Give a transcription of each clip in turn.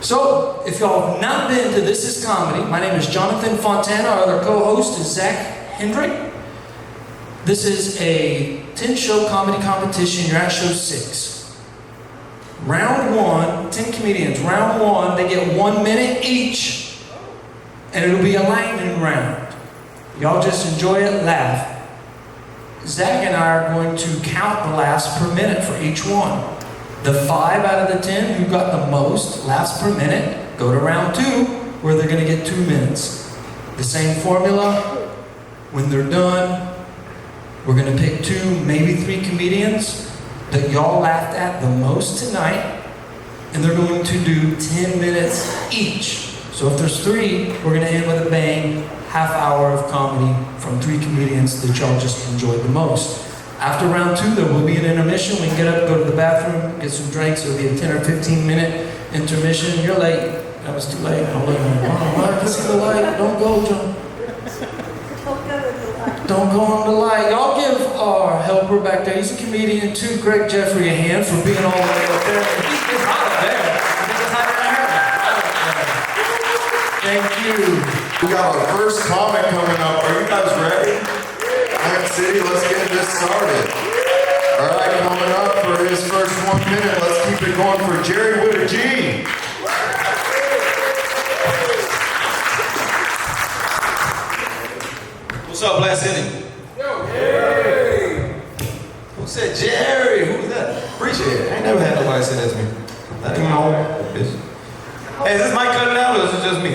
So, if y'all have not been to This Is Comedy, my name is Jonathan Fontana. Our other co-host is Zach Hendrick. This is a 10-show comedy competition. You're at show 6. Round 1, 10 comedians. Round 1, they get 1 minute each. And it'll be a lightning round. Y'all just enjoy it, laugh. Zach and I are going to count the laughs per minute for each one. The 5 out of the 10 who got the most laughs per minute go to round 2, where they're going to get 2 minutes. The same formula. When they're done, we're going to pick 2, maybe 3 comedians that y'all laughed at the most tonight, and they're going to do 10 minutes each. So if there's 3, we're going to end with a bang, half hour of comedy from 3 comedians that y'all just enjoyed the most. After round 2, there will be an intermission. We can get up, go to the bathroom, get some drinks. It'll be a 10 or 15 minute intermission. You're late. That was too late. I'm looking like, wow, this is the light. Don't go, John. Don't go on the light. Y'all give our helper back there, he's a comedian too, Greg Jeffrey, a hand for being all the way up there. He's hot up there. Thank you. We got our first comic coming up. Are you guys ready? City, let's get this started. All right, coming up for his first 1 minute, let's keep it going for Jerry with a G. What's up, Black City? Yo, hey! Who said Jerry? Who was that? Appreciate it. I ain't never had nobody say that to me. Not even my own bitch. Hey, is this mic cutting out or is it just me?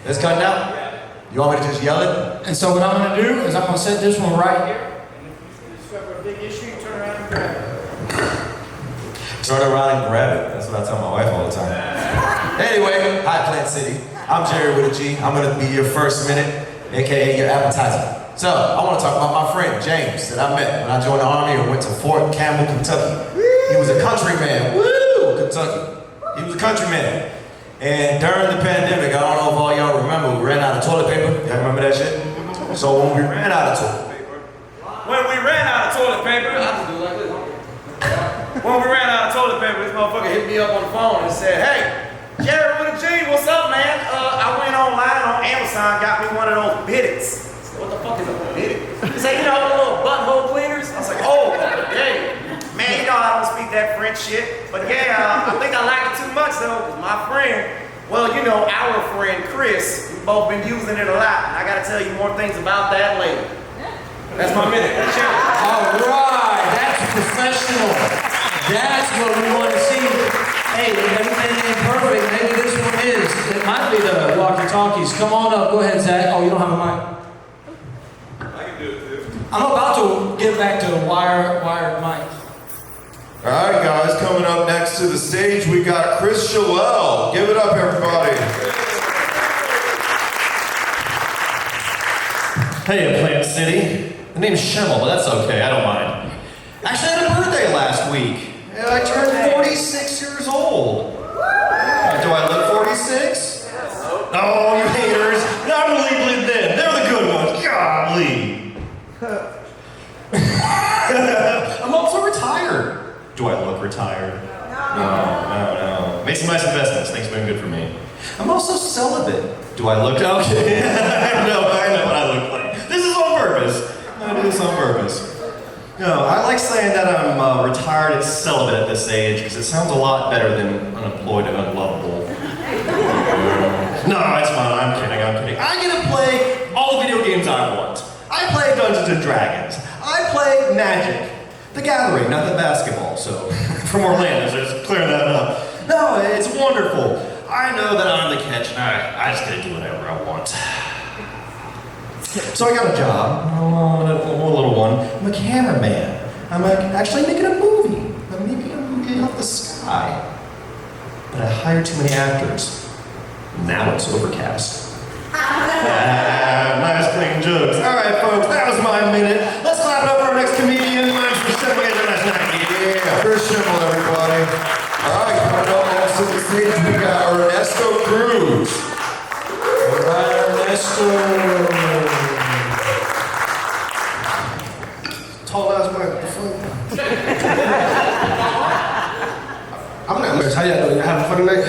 It's cutting out? You want me to just yell it? And so what I'm going to do is I'm going to set this one right here. And if you discover a big issue, turn around and grab it. Turn around and grab it. That's what I tell my wife all the time. Anyway, hi Plant City. I'm Jerry with a G. I'm going to be your first minute, aka your appetizer. So, I want to talk about my friend James that I met when I joined the Army and went to Fort Campbell, Kentucky. He was a countryman. Woo! Kentucky. He was a countryman. And during the pandemic, I don't know if all y'all remember, we ran out of toilet paper. Y'all remember that shit? So when we ran out of toilet paper, this motherfucker hit me up on the phone and said, hey, Jerry with a G, what's up, man? I went online on Amazon, got me one of those biddits. I said, what the fuck is a biddit? He said, you know, the little butthole cleaners? I was like, oh, yeah. Man, you know I don't speak that French shit, but yeah, I think I like it too much though, because my friend, well, you know, our friend Chris, we've both been using it a lot, and I gotta tell you more things about that later. That's my minute. All right, that's professional. That's what we want to see. Hey, everything ain't perfect. Maybe this one is. It might be the walkie-talkies. Come on up. Go ahead, Zach. Oh, you don't have a mic. I can do it too. I'm about to get back to the wired mic. All right, guys, coming up next to the stage, we got Chris Shalell. Give it up, everybody. Hey, Plant City. The name's Schemmel, but that's okay, I don't mind. Actually, I had a birthday last week. And I turned 46 years old. Do I look 46? Oh, you haters. Not legally then. They're the good ones. Golly. I'm also retired. Do I look retired? No. Made some nice investments. Things have been good for me. I'm also celibate. Do I look okay? I know what I look like. This is on purpose. I do this on purpose. No, I like saying that I'm retired and celibate at this age because it sounds a lot better than unemployed and unlovable. No, it's fine. I'm kidding. I get to play all the video games I want. I play Dungeons and Dragons. I play Magic. The Gathering, not the basketball, so from Orlando, so just clear that up. No, it's wonderful. I know that I'm the catch, and I just get to do whatever I want. So I got a job, a little one. I'm a cameraman. I'm actually making a movie. I'm making a movie off the sky. But I hired too many actors. Now it's overcast. Nice clean jokes. All right, folks, that was my minute. Let's clap it up for our next comedian. Yeah, Chris Schimmel, everybody. All right, coming up next to the stage, we got Ernesto Cruz. All right, Ernesto. Tall ass microphone. I'm not much. How y'all doing? You having a funny night?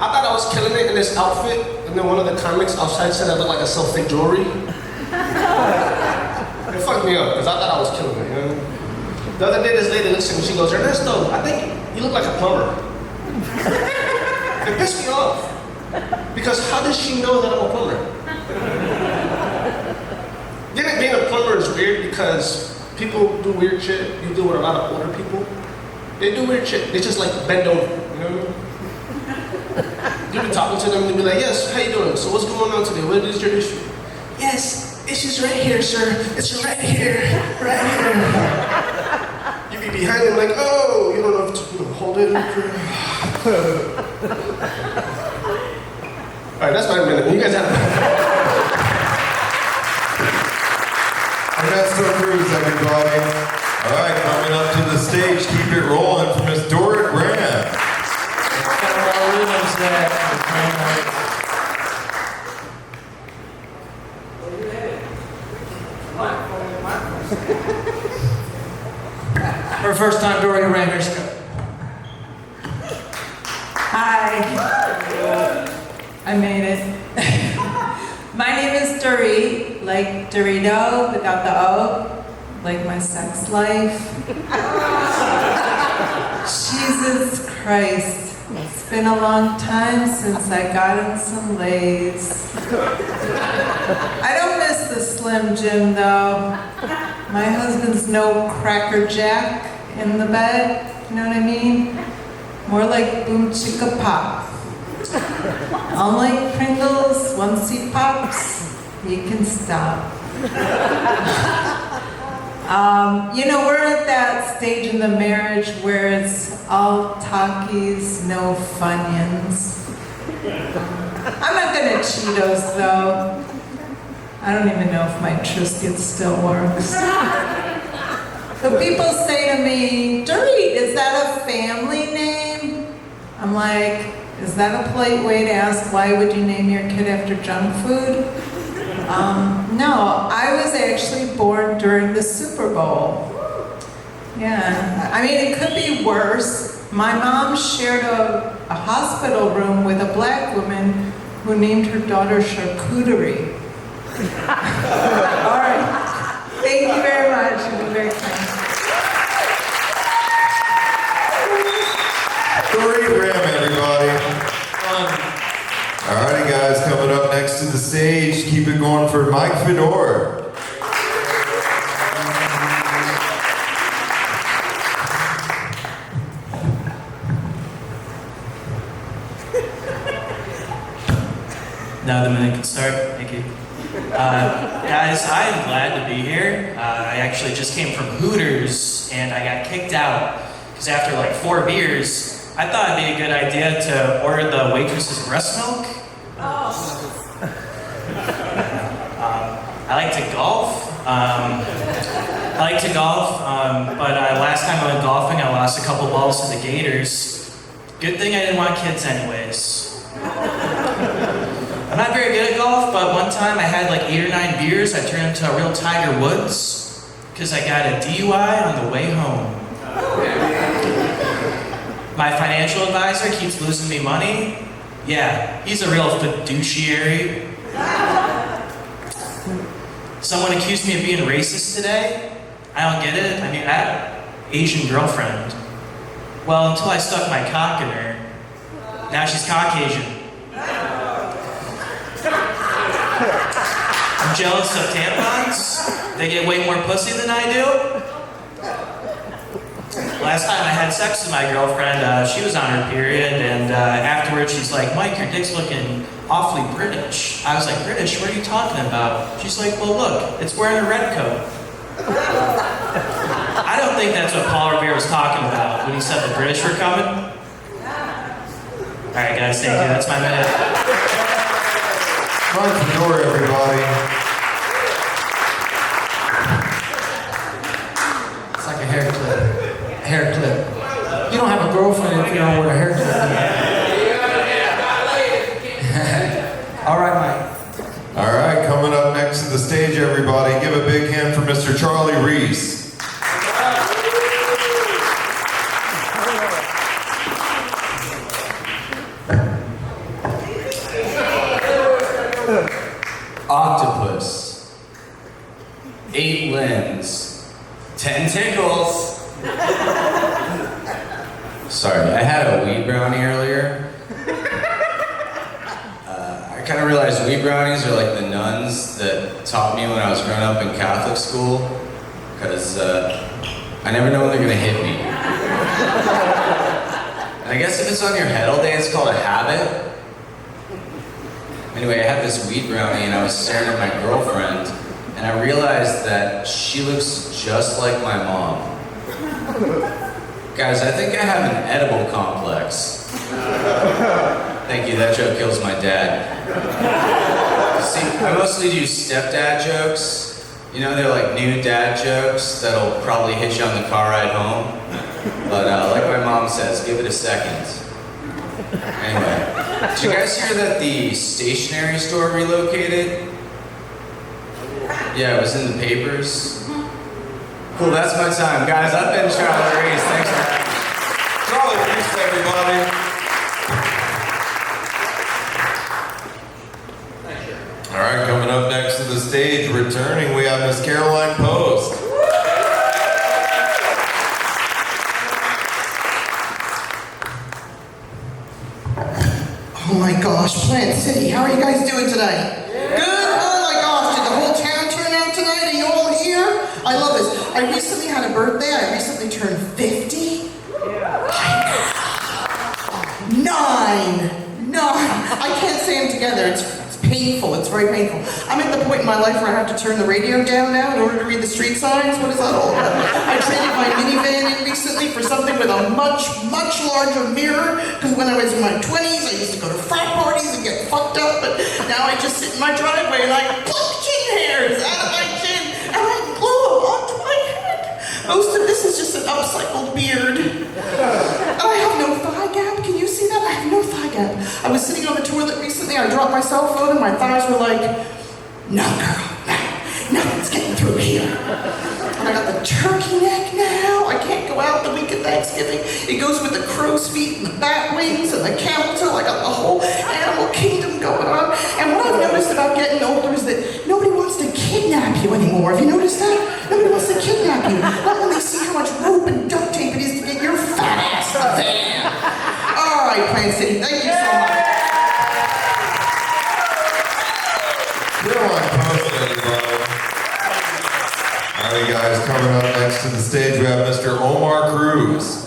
I thought I was killing it in this outfit, and then one of the comics outside said I looked like I sell fake jewelry. It fucked me up, because I thought I was killing it, you know? The other day, this lady looks at me, she goes, Ernesto, I think you look like a plumber. It pissed me off. Because how does she know that I'm a plumber? Being a plumber is weird because people do weird shit. You deal with a lot of older people. They do weird shit. They just like bend over, you know what I mean? You be talking to them and they be like, yes, how you doing? So what's going on today? What is your issue? Yes, issue's right here, sir. It's right here, right here. You be behind them like, oh, you don't know if to hold it. All right, that's my minute. You guys have Ernesto Cruz, everybody. All right, coming up to the stage, keep it rolling for Miss Dora Graham. For the first time, Dory Graham, here's go. Hi. I made it. My name is Dorit, like Dorito without the O, like my sex life. Jesus Christ. It's been a long time since I got in some lays. I don't miss the Slim Jim though. My husband's no Cracker Jack in the bed, you know what I mean? More like Boom Chicka Pop. Unlike Pringles, once he pops, he can stop. You know, we're at that stage in the marriage where it's all talkies, no Funyuns. I'm not good at Cheetos though. I don't even know if my Triscuit still works. But people say to me, Dorit, is that a family name? I'm like, is that a polite way to ask why would you name your kid after junk food? No, I was actually born during the Super Bowl. Yeah, I mean, it could be worse. My mom shared a hospital room with a black woman who named her daughter Charcuterie. All right, thank you very much. You've been very kind. Dora Graham, everybody. All righty, guys, coming up next to the stage, keep it going for Mike Fedor. Now the minute can start. Thank you. Guys, I'm glad to be here. I actually just came from Hooters and I got kicked out because after like 4 beers, I thought it'd be a good idea to order the waitress's breast milk. I like to golf. But last time I went golfing, I lost a couple balls to the Gators. Good thing I didn't want kids anyways. I'm not very good at golf, but one time I had like 8 or 9 beers. I turned into a real Tiger Woods because I got a DUI on the way home. My financial advisor keeps losing me money. Yeah, he's a real fiduciary. Someone accused me of being racist today. I don't get it. I mean, I have an Asian girlfriend. Well, until I stuck my cock in her. Now she's Caucasian. I'm jealous of tampons. They get way more pussy than I do. Last time I had sex with my girlfriend, she was on her period, and afterwards she's like, Mike, your dick's looking awfully British. I was like, British? What are you talking about? She's like, well, look, it's wearing a red coat. I don't think that's what Paul Revere was talking about when he said the British were coming. All right, guys, thank you. That's my minute. Mike Fedor, everybody. It's like a hair clip. Hair clip. You don't have a girlfriend if you don't wear a hair clip. All right, Mike. All right, coming up next to the stage, everybody, give a big hand for Mr. Charlie Reese. earlier. I kind of realized weed brownies are like the nuns that taught me when I was growing up in Catholic school, because I never know when they're gonna hit me. And I guess if it's on your head all day, it's called a habit. Anyway, I had this weed brownie and I was staring at my girlfriend, and I realized that she looks just like my mom. Guys, I think I have an edible complex. Thank you, that joke kills my dad. See, I mostly do stepdad jokes. You know, they're like new dad jokes that'll probably hit you on the car ride home. But like my mom says, give it a second. Anyway, did you guys hear that the stationery store relocated? Yeah, it was in the papers. Cool, that's my time. Guys, I've been Charlie Reese. Thanks for having me. Charlie Reese, everybody. All right, coming up next to the stage, returning, we have Miss Caroline Post. Oh my gosh, Plant City, how are you guys doing today? Good? Oh my gosh, did the whole town turn out tonight? Are you all here? I love this. I recently had a birthday. I recently turned 50. Nine. I can't say them together. It's painful. It's very painful. I'm at the point in my life where I have to turn the radio down now in order to read the street signs. What is that all about? I traded my minivan in recently for something with a much larger mirror, because when I was in my 20s, I used to go to frat parties and get fucked up, but now I just sit in my driveway and I pluck chin hairs out of my chin and I glue them onto my head. Most of this is just an upcycled beard. And I have no thigh gap. Can you see that? I have no thigh gap. I was sitting on the toilet recently, I dropped my cell phone and my thighs were like, no girl, nothing's getting through here. And I got the turkey neck now. I can't go out the week of Thanksgiving. It goes with the crow's feet and the bat wings and the camel toe. I got the whole animal kingdom going on. And what I've noticed about getting older is that nobody wants to kidnap you anymore. Have you noticed that? Nobody wants to kidnap you. Not when they see how much rope and duct tape it is to get your fat ass in the van. All right, Plant City, thank you so much. Caroline Post, everybody. All right, guys, coming up next to the stage, we have Mr. Omar Cruz.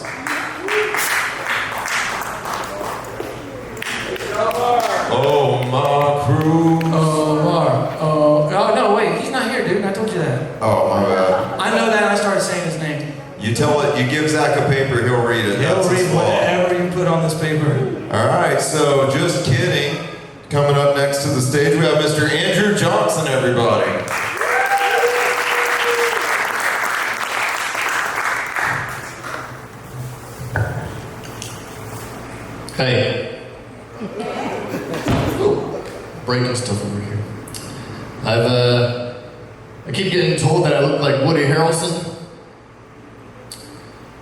Omar Cruz. Oh, no, wait, he's not here, dude. I told you that. Oh, my bad. I know that, and I started saying his name. You tell it, you give Zach a paper, he'll read it. He'll That's his read fault. whatever you put on this paper. All right, so just kidding. Coming up next to the stage, we have Mr. Andrew Johnson, everybody. Hey. Ooh, breaking stuff over here. I keep getting told that I look like Woody Harrelson.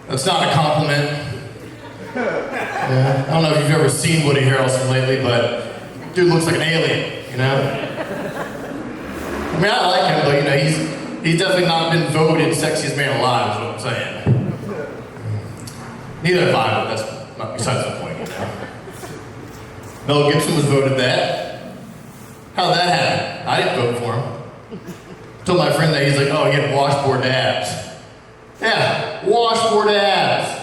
That's not a compliment. Yeah, I don't know if you've ever seen Woody Harrelson lately, but dude looks like an alien, you know? I mean, I like him, but you know, he's definitely not been voted sexiest man alive, is what I'm saying. Neither have I, but that's not besides the point, you know? Mel Gibson was voted that. How'd that happen? I didn't vote for him. Told my friend that, he's like, oh, he had washboard abs. Yeah, washboard abs.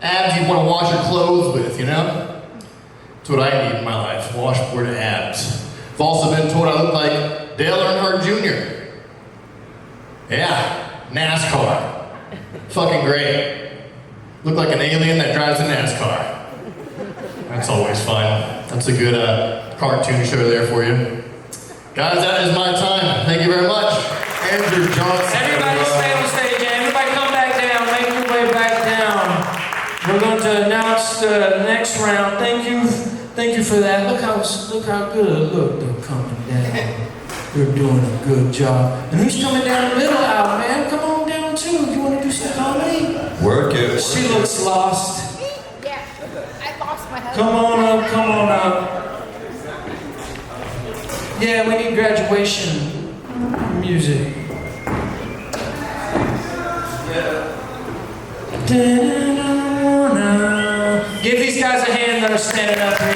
Abs you want to wash your clothes with, you know? That's what I need in my life, washboard abs. I've also been told I look like Dale Earnhardt Jr. Yeah, NASCAR. Fucking great. Look like an alien that drives a NASCAR. That's always fun. That's a good cartoon show there for you. Guys, that is my time. Thank you very much. Andrew Johnson. Everybody stay on stage, and everybody come back down. Make your way back down. We're going to announce the next round. Thank you for that. Look how good. Look, they're coming down. They're doing a good job. And who's coming down the middle out, man? Come on down too. You want to do some comedy? Work it. She looks lost. Yeah, I lost my husband. Come on up. Yeah, we need graduation music. Give these guys a hand that are are standing up here.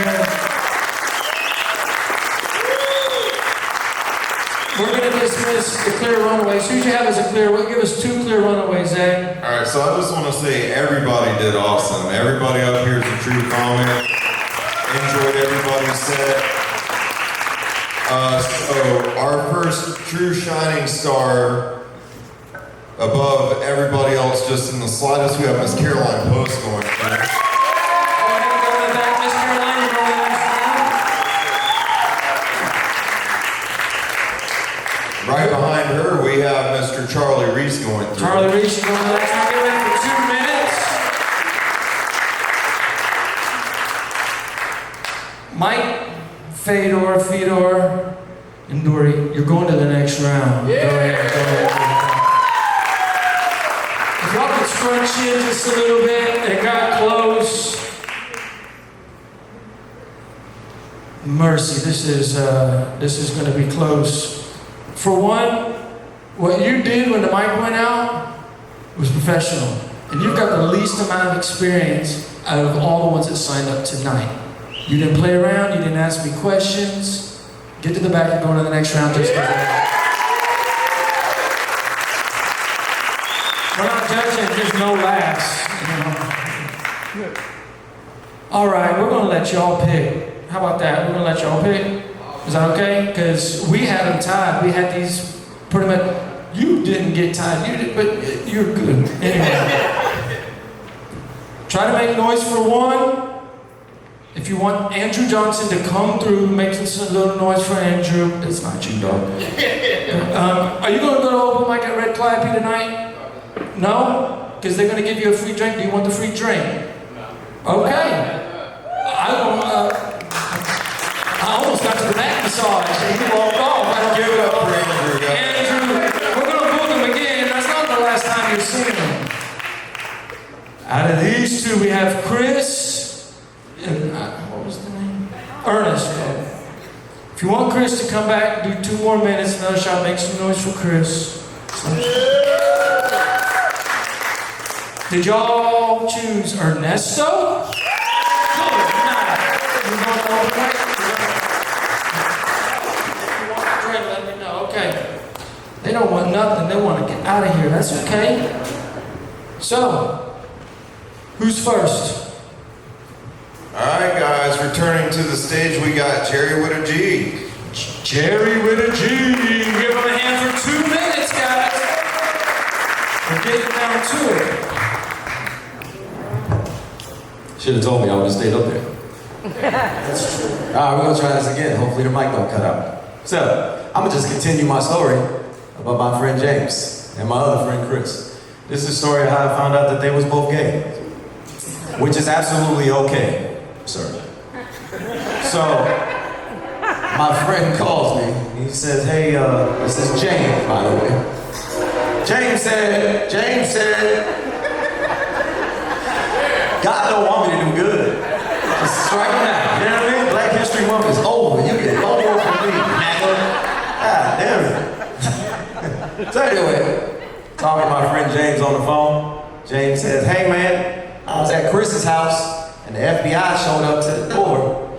We're going to dismiss the clear runaways. Who do you have as a clear? Give us 2 clear runaways, Zach. All right, so I just want to say everybody did awesome. Everybody up here is a true comic. Enjoyed everybody's set. So our first true shining star above everybody else just in the slightest, we have Miss Caroline Post going first. Right behind her, we have Mr. Charlie Reese going through. Charlie Reese, you're going to let her get in for 2 minutes. Mike, Fedor, and Dory, you're going to the next round. Yeah. Go ahead. If y'all could scrunch in just a little bit, it got close. Mercy, this is going to be close. For one, what you did when the mic went out was professional. And you've got the least amount of experience out of all the ones that signed up tonight. You didn't play around, you didn't ask me questions. Get to the back and go to the next round just because we're not judging, there's no laughs. You know? All right, we're going to let y'all pick. How about that? We're going to let y'all pick. Is that okay? Because we had them tied. We had these pretty much. You didn't get tied, you did, but you're good. Anyway. Try to make noise for one. If you want Andrew Johnson to come through, make some little noise for Andrew. It's not you, dog. Are you going to go to open mic at Red Calliope tonight? No? Because they're going to give you a free drink. Do you want the free drink? Okay. I almost got to the back massage and he walked off. I don't give it up for Andrew. Andrew, we're going to book him again. That's not the last time you've seen him. Out of these 2, we have Chris and what was the name? Ernest. If you want Chris to come back, do 2 more minutes. Another shot. Make some noise for Chris. Did y'all choose Ernesto? Good night. You want to open mic? Let me know. Okay. They don't want nothing. They want to get out of here. That's okay. So, who's first? All right, guys. Returning to the stage, we got Jerry with a G. Jerry with a G. Give him a hand for 2 minutes, guys. We're getting down to it. Should have told me I would have stayed up there. That's true. All right, we're going to try this again. Hopefully the mic don't cut out. So, I'm going to just continue my story about my friend James and my other friend Chris. This is a story of how I found out that they was both gay. Which is absolutely okay, sir. So, my friend calls me. He says, hey, this is James, by the way. James said, God don't want me to do good. Just strike him out. You know what I mean? Black History Month is over. You get no more from me, nigga. God damn it. So anyway, talking to my friend James on the phone. James says, hey man, I was at Chris's house and the FBI showed up to the door.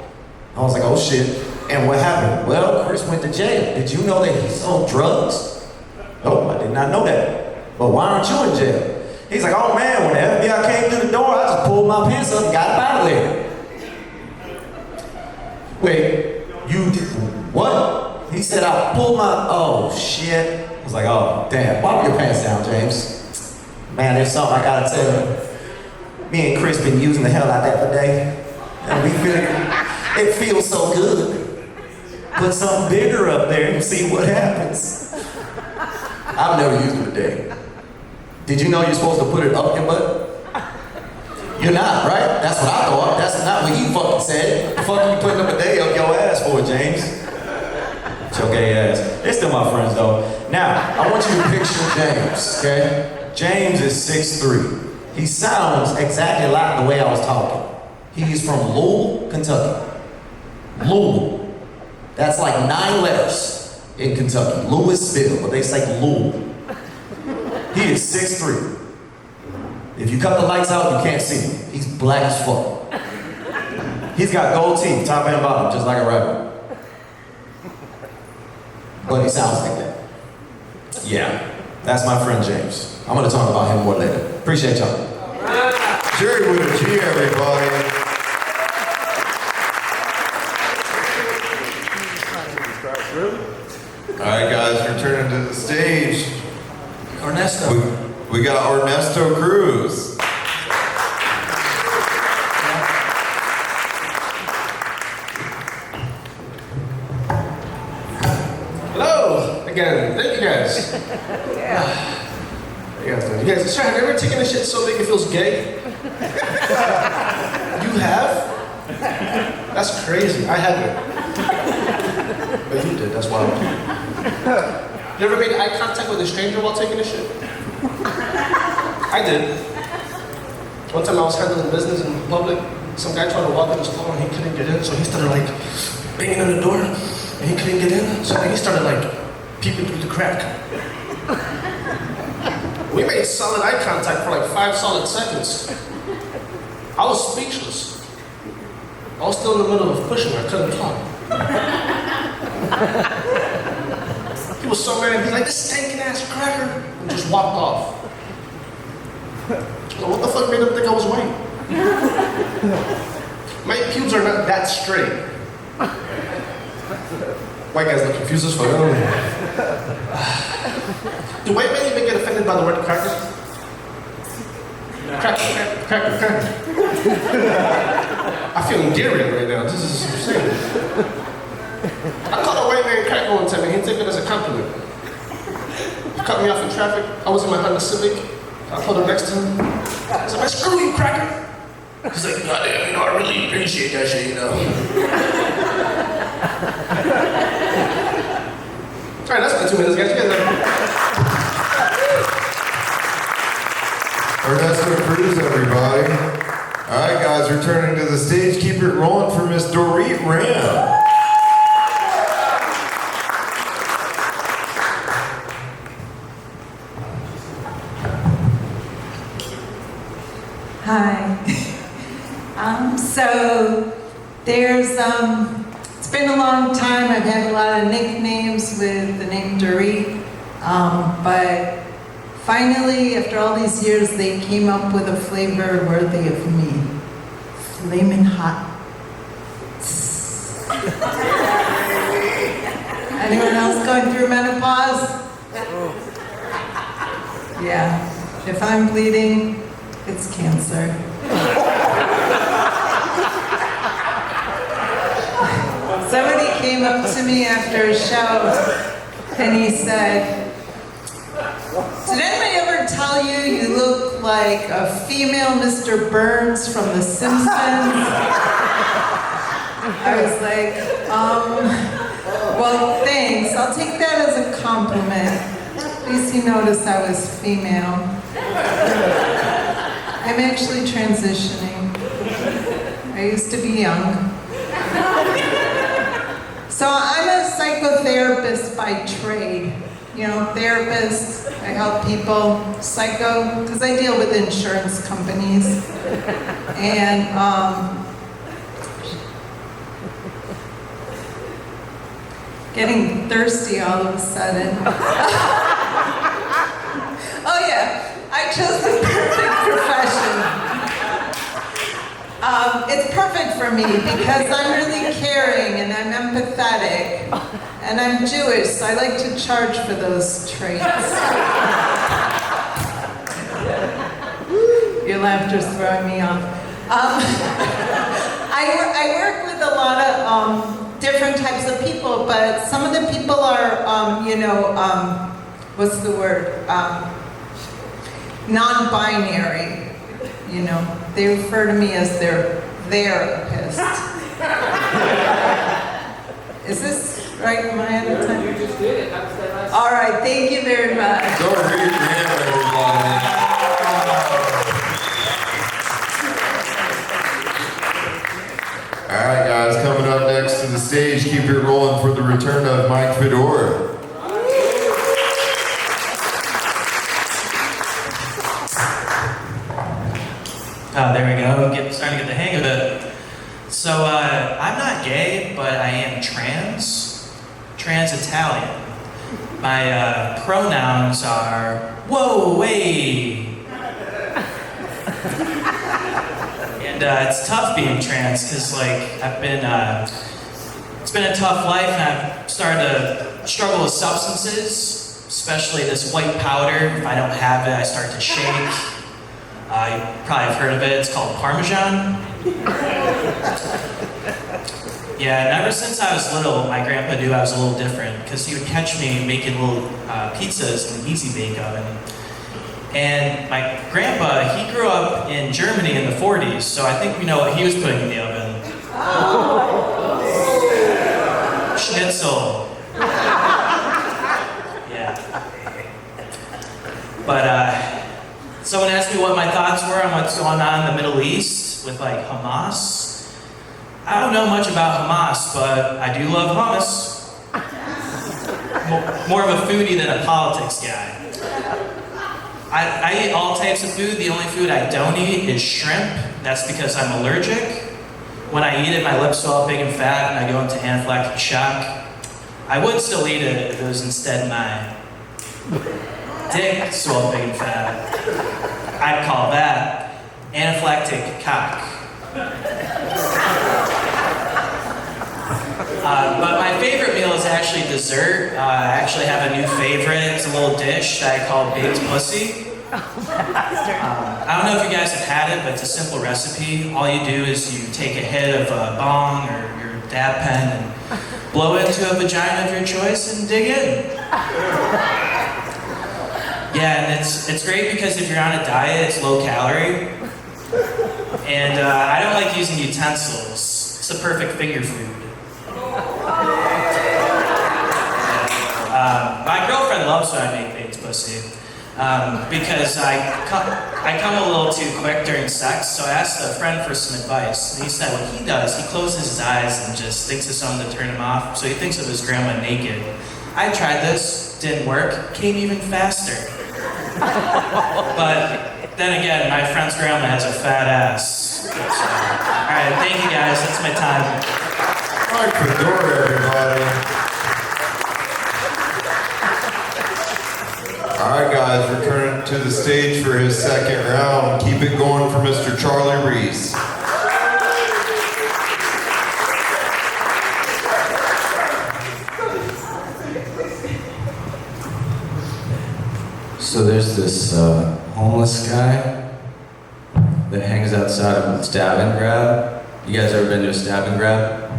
I was like, oh shit. And what happened? Well, Chris went to jail. Did you know that he sold drugs? Nope, I did not know that. But why aren't you in jail? He's like, oh man, when the FBI came through the door, I just pulled my pants up and got out of there. Wait, you did what? He said, I pulled my, oh shit. I was like, oh damn, why your pants down, James? Man, there's something I gotta tell you. Me and Chris been using the hell out of that today. And we feel it feels so good. Put something bigger up there and see what happens. I've never used it today. Did you know you're supposed to put it up your butt? You're not, right? That's what I thought. That's not what he fucking said. What the fuck are you putting up a day up your ass for, James? It's your gay ass. They're still my friends, though. Now, I want you to picture James, okay? James is 6'3". He sounds exactly like the way I was talking. He's from Louisville, Kentucky. Louisville. That's like 9 letters in Kentucky. Louisville, but they say Louisville. He is 6'3". If you cut the lights out, you can't see him. He's black as fuck. He's got gold teeth, top and bottom, just like a rabbit. But he sounds like that. Yeah, that's my friend James. I'm gonna talk about him more later. Appreciate y'all. Jerry with a G, everybody. All right, guys, returning to the stage. Ernesto. We got Ernesto Cruz. Hello again. Thank you guys. Yeah. You guys, sorry, have you ever taken a shit so big it feels gay? You have? That's crazy. I haven't. But you did. That's wild. You ever made eye contact with a stranger while taking a shit? I did. One time I was handling business in public. Some guy tried to walk in the store and he couldn't get in, so he started like banging on the door and he couldn't get in. So he started like peeping through the crack. We made solid eye contact for like 5 solid seconds. I was speechless. I was still in the middle of pushing, I couldn't talk. He was so mad, he's like, this stinking ass cracker, and just walked off. So what the fuck made him think I was white? My pubes are not that straight. White guys look confused as fuck. Do white men even get offended by the word cracker? Cracker. I feel endearing right now. This is insane. I called a white man cracker one time and he took it as a compliment. He cut me off in traffic. I was in my Honda Civic. I pulled up next to him. I was like, screw you, cracker. He's like, goddamn, you know, I really appreciate that shit, you know. All right, that's been 2 minutes, guys. You guys Ernesto Cruz, everybody. All right, guys, returning to the stage. Keep it rolling for Miss Dorit Ram. Hi. So there's, it's been a long time. I've had a lot of nicknames with the name Dorit, but finally, after all these years, they came up with a flavor worthy of me. Flamin' hot. Anyone else going through menopause? Yeah. If I'm bleeding, it's cancer. Somebody came up to me after a show and he said, did anybody ever tell you you look like a female Mr. Burns from The Simpsons? I was like, well, thanks. I'll take that as a compliment. At least he noticed I was female. I'm actually transitioning. I used to be young. So I'm a psychotherapist by trade. You know, therapist, I help people, psycho, because I deal with insurance companies. And getting thirsty all of a sudden. Oh yeah, I chose the perfect profession. It's perfect for me because I'm really caring and I'm empathetic and I'm Jewish, so I like to charge for those traits. Your laughter's throwing me off. I work with a lot of different types of people, but some of the people are, what's the word? Non-binary. You know, they refer to me as their therapist. Is this right? Am I out of time? You just did it. All right, thank you very much. Don't read your hand, everybody. All right, guys, coming up next to the stage, keep it rolling for the return of Mike Fedor. There we go. I'm starting to get the hang of it. So but I'm not gay, but I am trans-Italian. My pronouns are whoa, way. And it's tough being trans because, like, it's been a tough life, and I've started to struggle with substances, especially this white powder. If I don't have it, I start to shake. You probably have heard of it. It's called Parmesan. Yeah, and ever since I was little, my grandpa knew I was a little different because he would catch me making little pizzas in the Easy Bake Oven. And my grandpa, he grew up in Germany in the 40s, so I think we know what he was putting in the oven. Schnitzel. Yeah. But someone asked me what my thoughts were on what's going on in the Middle East with, like, Hamas. I don't know much about Hamas, but I do love hummus. More of a foodie than a politics guy. I eat all types of food. The only food I don't eat is shrimp. That's because I'm allergic. When I eat it, my lips swell up big and fat, and I go into anaphylactic shock. I would still eat it if it was instead my dick swell up big and fat. I'd call that anaphylactic cock. But my favorite meal is actually dessert. I actually have a new favorite. It's a little dish that I call baked pussy. I don't know if you guys have had it, but it's a simple recipe. All you do is you take a hit of a bong or your dab pen and blow into a vagina of your choice and dig in. Yeah, and it's great because if you're on a diet, it's low calorie. And I don't like using utensils. It's a perfect finger food. My girlfriend loves when I make baked pussy because I come a little too quick during sex, so I asked a friend for some advice. And he said what he does, he closes his eyes and just thinks of something to turn him off, so he thinks of his grandma naked. I tried this, didn't work, came even faster. But then again, my friend's grandma has a fat ass. So, alright, thank you guys, that's my time. All right, Fedora, everybody. All right, guys, returning to the stage for his second round. Keep it going for Mr. Charlie Reese. So there's this homeless guy that hangs outside of a stab and grab. You guys ever been to a stab and grab?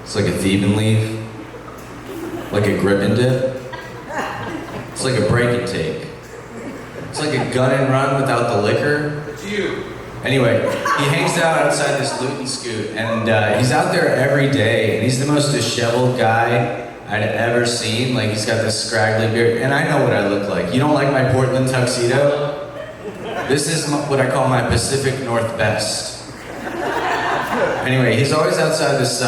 It's like a thief and leave, like a grip and dip. It's like a break and take. It's like a gun and run without the liquor. It's you. Anyway, he hangs out outside this loot and scoot, and he's out there every day, and he's the most disheveled guy I'd ever seen. Like, he's got this scraggly beard, and I know what I look like. You don't like my Portland tuxedo? This is what I call my Pacific Northwest. Anyway, he's always outside this,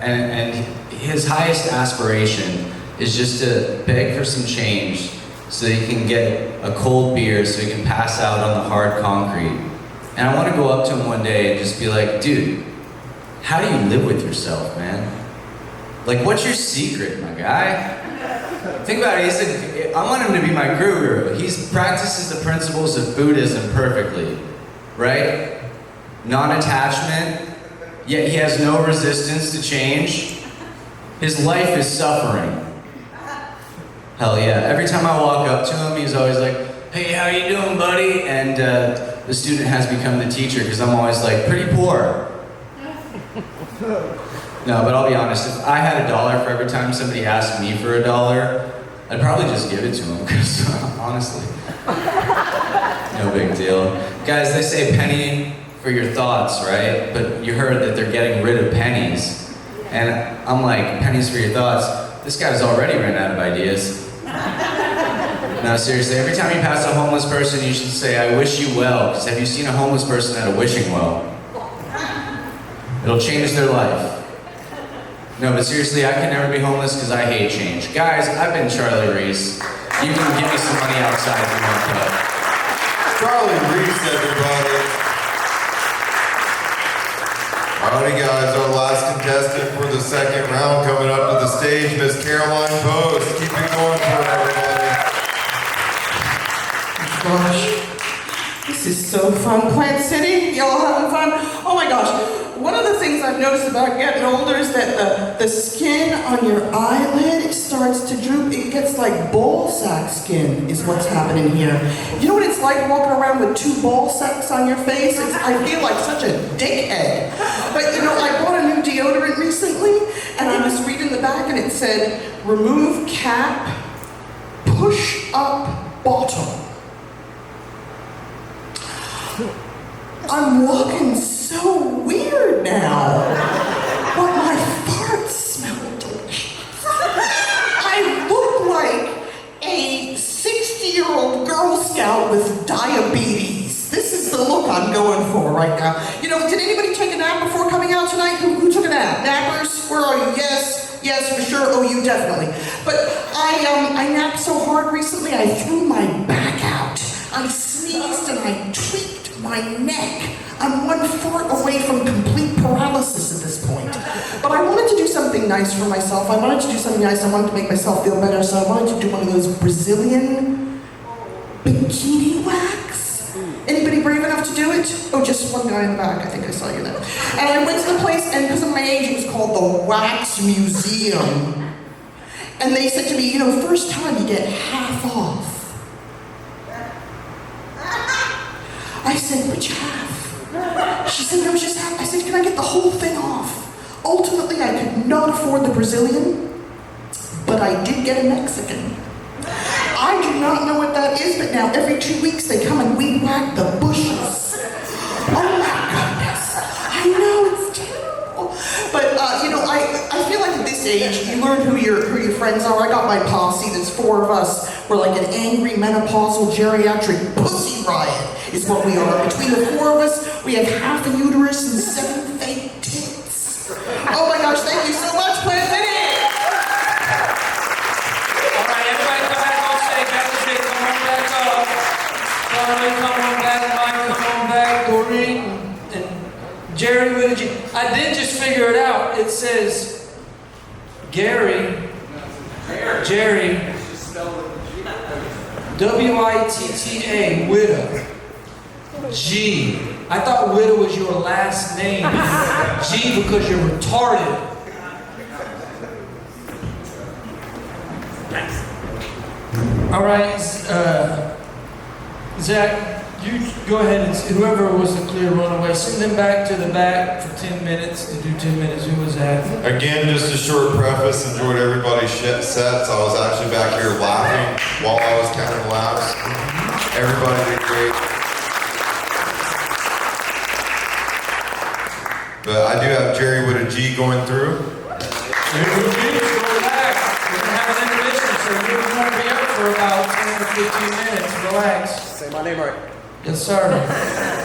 and his highest aspiration is just to beg for some change so that he can get a cold beer so he can pass out on the hard concrete. And I want to go up to him one day and just be like, dude, how do you live with yourself, man? Like, what's your secret, my guy? Think about it, I want him to be my guru. He practices the principles of Buddhism perfectly, right? Non-attachment, yet he has no resistance to change. His life is suffering. Hell yeah. Every time I walk up to him, he's always like, hey, how you doing, buddy? And the student has become the teacher because I'm always like, pretty poor. No, but I'll be honest, if I had $1 for every time somebody asked me for $1, I'd probably just give it to them because honestly, no big deal. Guys, they say penny for your thoughts, right? But you heard that they're getting rid of pennies. And I'm like, pennies for your thoughts? This guy's already ran out of ideas. No, seriously, every time you pass a homeless person, you should say, I wish you well, because have you seen a homeless person at a wishing well? It'll change their life. No, but seriously, I can never be homeless because I hate change. Guys, I've been Charlie Reese. You can give me some money outside if you want to. Charlie Reese, everybody. All Alrighty guys, our last contestant for the second round coming up to the stage, Miss Caroline Post. Keep it going for everybody. Gosh, this is so fun. Plant City, y'all having fun? Oh my gosh, one of the things I've noticed about getting older is that the skin on your eyelid starts to droop. It gets like ball sack skin is what's happening here. You know what it's like walking around with 2 ball sacks on your face? I feel like such a dickhead. But you know, I bought a new deodorant recently and I was reading the back and it said, remove cap, push up bottom. I'm walking so weird now, but my farts smell delicious. I look like a 60-year-old Girl Scout with diabetes. This is the look I'm going for right now. You know, did anybody take a nap before coming out tonight? Who took a nap? Nappers? Where are you? Yes, for sure. Oh, you definitely. But I napped so hard recently, I threw my back out. I sneezed and I tweaked my neck. I'm 1 fart away from complete paralysis at this point. But I wanted to do something nice for myself. I wanted to make myself feel better, so I wanted to do one of those Brazilian bikini wax. Anybody brave enough to do it? Oh, just one guy in the back. I think I saw you there. And I went to the place, and because of my age, it was called the Wax Museum. And they said to me, you know, first time you get half off. I said, which half? She said, no, just half. I said, can I get the whole thing off? Ultimately, I could not afford the Brazilian, but I did get a Mexican. I do not know what that is, but now every 2 weeks they come and weed whack the bushes. Oh my goodness. I know, it's terrible. But, you know, I feel like at this age, you learn who your friends are. I got my posse, there's 4 of us. We're like an angry menopausal geriatric pussy riot is what we are. Between the 4 of us, we have half a uterus and 7 fake tits. Oh my gosh, thank you so much, Plant City! All right, everybody come back on stage. That was it. Come on back up. Come on back, Mike. Come on back, Doreen. And Jerry, what did you... I did just figure it out. It says Jerry. W-I-T-T-A, Witta. G. I thought Witta was your last name. G because you're retarded. All right, Zach, you go ahead and whoever was the clear runaway, send them back to the back for 10 minutes to do 10 minutes. Who was that? Again, just a short preface. Enjoyed everybody's sets. I was actually back here laughing while I was counting laughs. Everybody did great. But I do have Jerry with a G going through. Jerry with a G, relax. We're going to have an intermission, so you're going to be up for about 10 or 15 minutes. Relax. Say my name right. Yes, sir.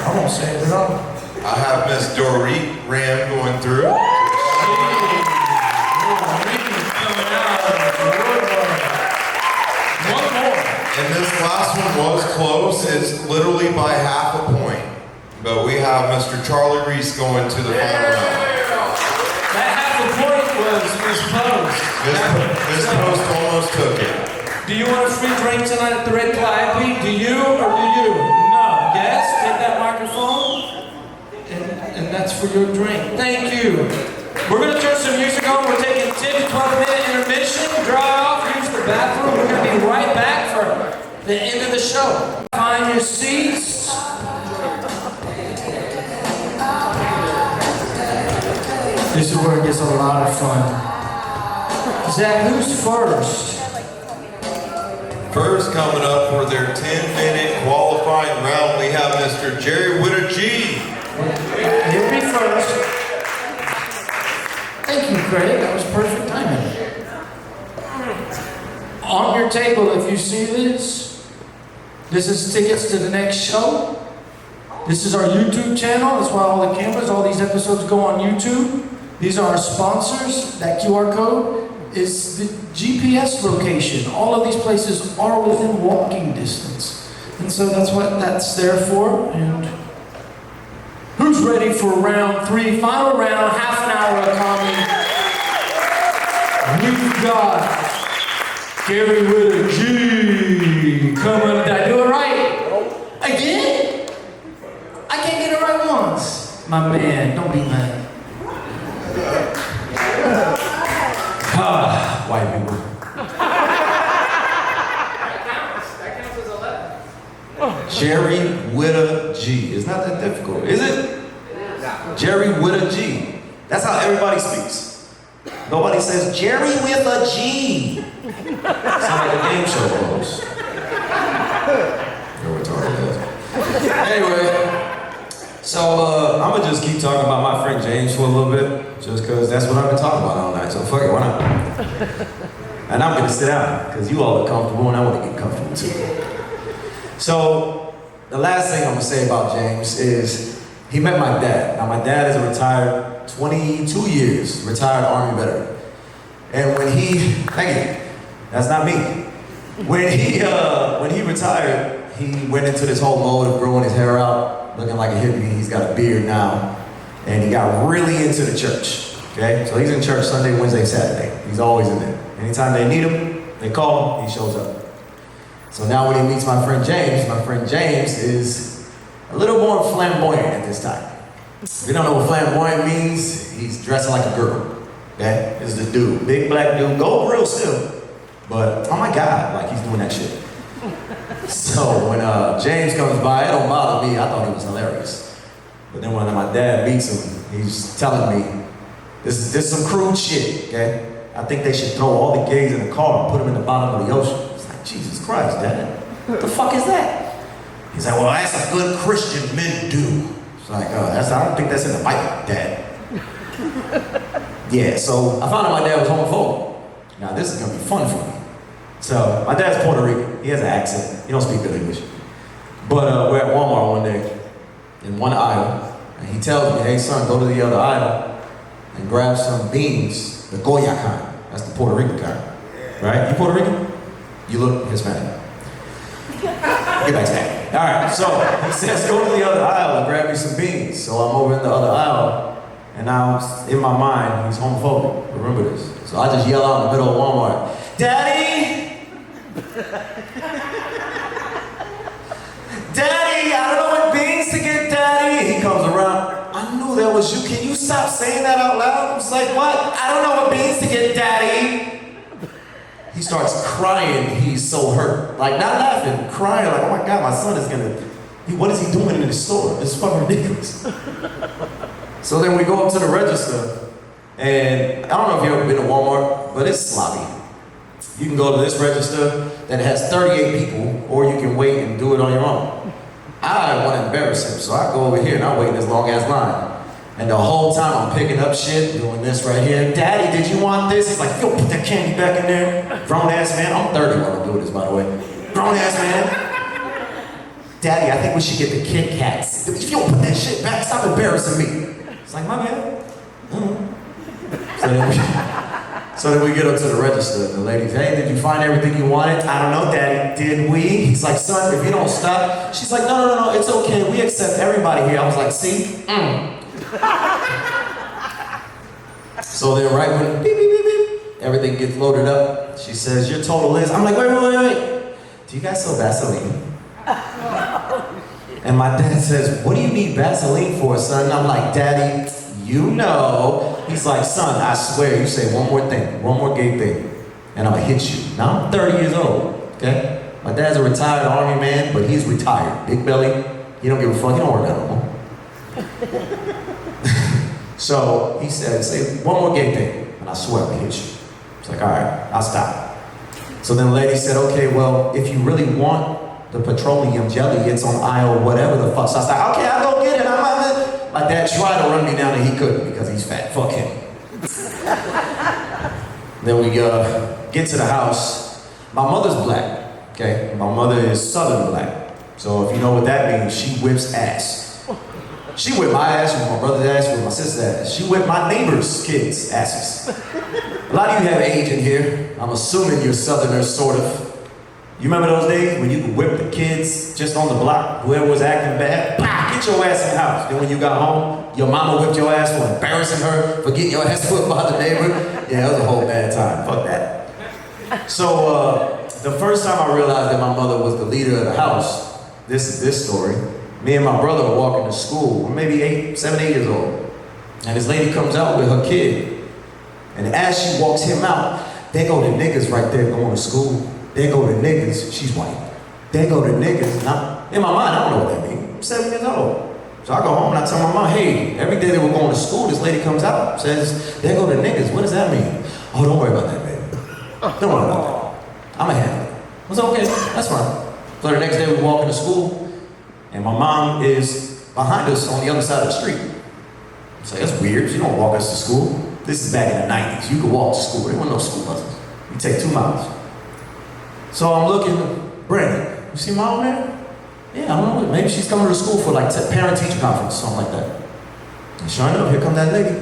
I won't say it at all. I have Miss Dorit Ram going through. One more. And this last one was close. It's literally by half a point. But we have Mr. Charlie Reese going to the final round. That half a point was Post. Miss Post almost took it. Do you want a free drink tonight at the Red Calliope? Do you or do you? No. Yes? Take that microphone. And that's for your drink. Thank you. We're going to turn some music on. We're taking a 10 to 12 minute intermission. Dry off, use the bathroom. We're going to be right back for the end of the show. Find your seats. This is where it gets a lot of fun. Zach, who's first? First coming up for their 10-minute qualifying round, we have Mr. Jerry with a G. He'll be first. Thank you, Craig. That was perfect timing. On your table, if you see this, this is tickets to the next show. This is our YouTube channel. That's why all the cameras, all these episodes go on YouTube. These are our sponsors. That QR code is the GPS location. All of these places are within walking distance. And so that's what that's there for. And who's Who's ready for round 3? Final round, half an hour of comedy. We've got Gary with a G coming. Did I do it right? I did? I can't get it right once. My man, don't be mad. White people. Jerry with a G. It's not that difficult, is it? Jerry with a G. That's how everybody speaks. Nobody says Jerry with a G. It's like a game show host. You're retarded. Anyway, so I'm gonna just keep talking about my friend James for a little bit, just because that's what I've been talking about all night. So fuck it, why not? And I'm gonna sit down because you all are comfortable, and I want to get comfortable too. So the last thing I'm gonna say about James is he met my dad. Now my dad is a retired 22 years retired Army veteran, and when he thank you, that's not me. When he retired, he went into this whole mode of growing his hair out, looking like a hippie. He's got a beard now, and he got really into the church. Okay, so he's in church Sunday, Wednesday, Saturday. He's always in there. Anytime they need him, they call him, he shows up. So now when he meets my friend James is a little more flamboyant at this time. If you don't know what flamboyant means, he's dressing like a girl. Okay, this is the dude, big black dude, gold grill still, but oh my God, like he's doing that shit. So when James comes by, it don't bother me. I thought he was hilarious. But then when my dad meets him, he's telling me, this is some crude shit, okay? I think they should throw all the gays in the car and put them in the bottom of the ocean. It's like, Jesus Christ, Dad. What the fuck is that? He's like, well, that's what good Christian men do. It's like, I don't think that's in the Bible, Dad. Yeah, so I found out my dad was homophobic. Now this is gonna be fun for me. So my dad's Puerto Rican. He has an accent. He don't speak good English. But we're at Walmart one day in one aisle, and he tells me, hey son, go to the other aisle and grab some beans, the Goya kind. That's the Puerto Rican kind. Right? You Puerto Rican? You look Hispanic. Get back to that. All right, so he says, go to the other aisle and grab me some beans. So I'm over in the other aisle, and now in my mind, he's homophobic. Remember this. So I just yell out in the middle of Walmart, Daddy! Daddy, I don't know what beans to get, Daddy. He comes around. I knew that was you. Can you stop saying that out loud? I was like, what? I don't know what beans to get, Daddy. He starts crying. He's so hurt. Like, not laughing, crying. Like, oh my God, my son is gonna, what is he doing in the store? It's fucking ridiculous. So then we go up to the register, and I don't know if you've ever been to Walmart, but it's sloppy. You can go to this register that has 38 people, or you can wait and do it on your own. I want to embarrass him, so I go over here and I wait in this long ass line. And the whole time I'm picking up shit, doing this right here. Daddy, did you want this? He's like, yo, put that candy back in there. Grown ass man. I'm 30 while I'm doing this, by the way. Grown ass man. Daddy, I think we should get the Kit Kats. If you don't put that shit back, stop embarrassing me. It's like, my bad. So then we get up to the register, and the lady's, hey, did you find everything you wanted? I don't know, Daddy, did we? He's like, son, if you don't stop. She's like, no, it's okay, we accept everybody here. I was like, see? So then right when beep, beep, beep, beep, everything gets loaded up, she says, your total is, I'm like, wait. Do you guys sell Vaseline? And my dad says, what do you need Vaseline for, son? I'm like, Daddy, you know. He's like, son, I swear, you say one more thing, one more gay thing, and I'm gonna hit you. Now I'm 30 years old, okay? My dad's a retired Army man, but he's retired. Big belly, he don't give a fuck, he don't work out no more. So he said, say one more gay thing, and I swear I'm gonna hit you. It's like, all right, I'll stop. So then the lady said, okay, well, if you really want the petroleum jelly, it's on aisle whatever the fuck. So I was like, okay, I'll go get it. My dad tried to run me down and he couldn't because he's fat. Fuck him. Then we get to the house. My mother's black, okay? My mother is Southern black. So if you know what that means, she whips ass. She whipped my ass, with my brother's ass, with my sister's ass. She whipped my neighbor's kids' asses. A lot of you have age in here. I'm assuming you're Southerners, sort of. You remember those days when you could whip the kids just on the block, whoever was acting bad? Bah, get your ass in the house. Then when you got home, your mama whipped your ass for embarrassing her, for getting your ass whipped by the neighbor. Yeah, it was a whole bad time. Fuck that. So, the first time I realized that my mother was the leader of the house, this is this story. Me and my brother were walking to school. We're maybe 7, 8 years old. And this lady comes out with her kid. And as she walks him out, there go the niggas right there going to school. There go the niggas, she's white. There go the niggas, and in my mind, I don't know what that means. I'm 7 years old. So I go home and I tell my mom, hey, every day that we're going to school, this lady comes out, says, there go the niggas, what does that mean? Oh, don't worry about that, baby. Don't worry about that. I'ma handle it. I was okay, that's fine. So the next day we're walking to school, and my mom is behind us on the other side of the street. I say, that's weird, you don't walk us to school. This is back in the 90s, you could walk to school, there weren't no school buses. You take 2 miles. So I'm looking, Brandon, you see mom there? Yeah, I don't know, maybe she's coming to school for like parent-teacher conference, something like that. And sure enough, here come that lady.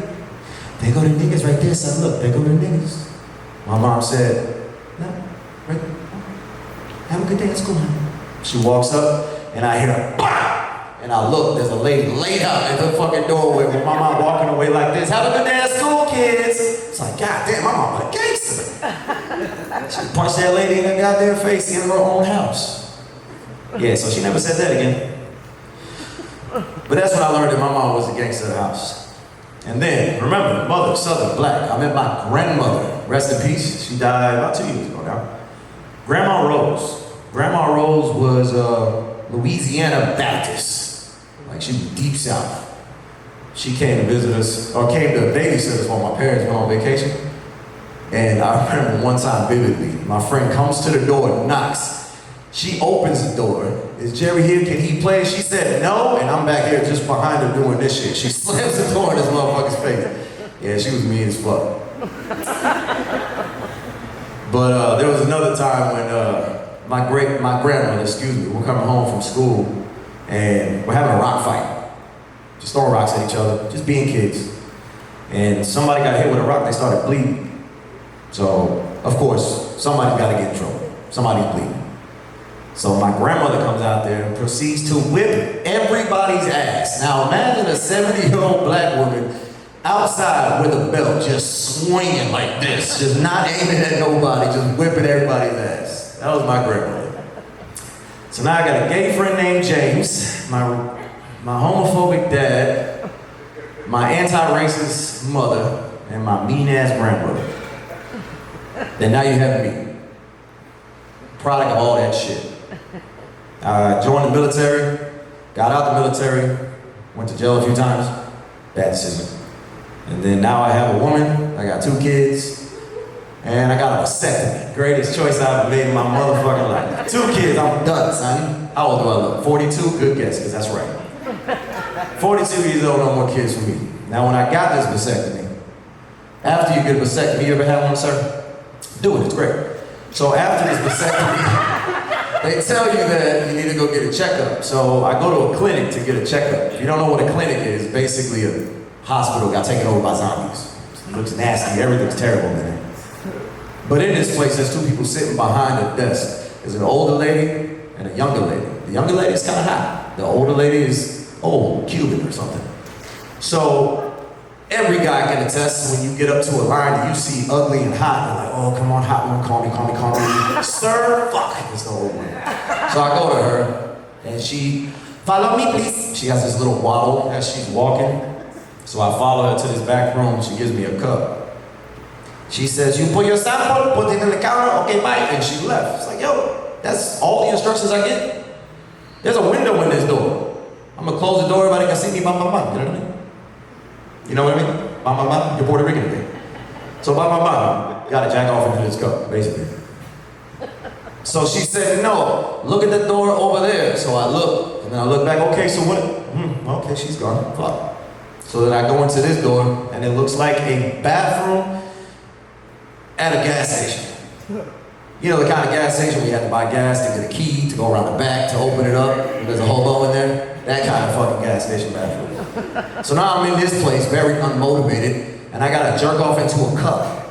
There go the niggas right there, son, look, there go the niggas. My mom said, no, right there. Have a good day at school, honey. She walks up, and I hear her, bah! And I look, there's a lady laid out at the fucking doorway with my mom walking away like this. Have a good day at school, kids. It's like, God damn, my mom a gangster. She punched that lady in her goddamn face in her own house. Yeah, so she never said that again. But that's when I learned that my mom was a gangster of the house. And then, remember, mother, Southern, black. I met my grandmother, rest in peace. She died about 2 years ago now. Grandma Rose. Grandma Rose was Louisiana Baptist. Like, she was deep south. She came to visit us, or came to babysit us while my parents went on vacation. And I remember one time vividly, my friend comes to the door and knocks. She opens the door. Is Jerry here? Can he play? She said no, and I'm back here just behind her doing this shit. She slams the door in this motherfucker's face. Yeah, she was mean as fuck. But there was another time when my grandmother, we're coming home from school, and we're having a rock fight. Just throwing rocks at each other, just being kids. And somebody got hit with a rock, they started bleeding. So, of course, somebody's got to get in trouble. Somebody's bleeding. So my grandmother comes out there and proceeds to whip everybody's ass. Now imagine a 70-year-old black woman outside with a belt, just swinging like this, just not aiming at nobody, just whipping everybody's ass. That was my grandmother. So now I got a gay friend named James, my homophobic dad, my anti-racist mother, and my mean-ass grandmother. Then now you have me. Product of all that shit. I joined the military, got out the military, went to jail a few times, bad decision. And then now I have a woman, I got 2 kids, and I got a vasectomy. Greatest choice I've ever made in my motherfucking life. 2 kids, I'm done, son. How old do I look? 42? Good guess, because that's right. 42 years old, no more kids for me. Now when I got this vasectomy, after you get a vasectomy, you ever had one, sir? Do it, it's great. So after this vasectomy, they tell you that you need to go get a checkup. So I go to a clinic to get a checkup. If you don't know what a clinic is, basically a hospital got taken over by zombies. It looks nasty, everything's terrible in it. But in this place, there's 2 people sitting behind a desk. There's an older lady and a younger lady. The younger lady is kind of hot. The older lady is old, Cuban or something. So every guy can attest when you get up to a line that you see ugly and hot, you're like, oh, come on, hot one, call me. Sir, fuck, it's the old one. So I go to her, and she, follow me, please. She has this little waddle as she's walking. So I follow her to this back room, she gives me a cup. She says, you put your sample, put it in the counter, okay, bye. And she left. It's like, yo, that's all the instructions I get? There's a window in this door. I'm gonna close the door, everybody can see me, bam, bam, bam. You know what I mean? You know what I mean? Bam, bam, bam. You're Puerto Rican again. So bam, bam, bam. You gotta jack off into this cup, basically. So she said, no, look at the door over there. So I look, and then I look back, okay, so what? Okay, she's gone, fuck. So then I go into this door, and it looks like a bathroom at a gas station. You know the kind of gas station where you have to buy gas to get a key, to go around the back, to open it up, and there's a hobo in there? That kind of fucking gas station bathroom. So now I'm in this place, very unmotivated, and I gotta jerk off into a cup.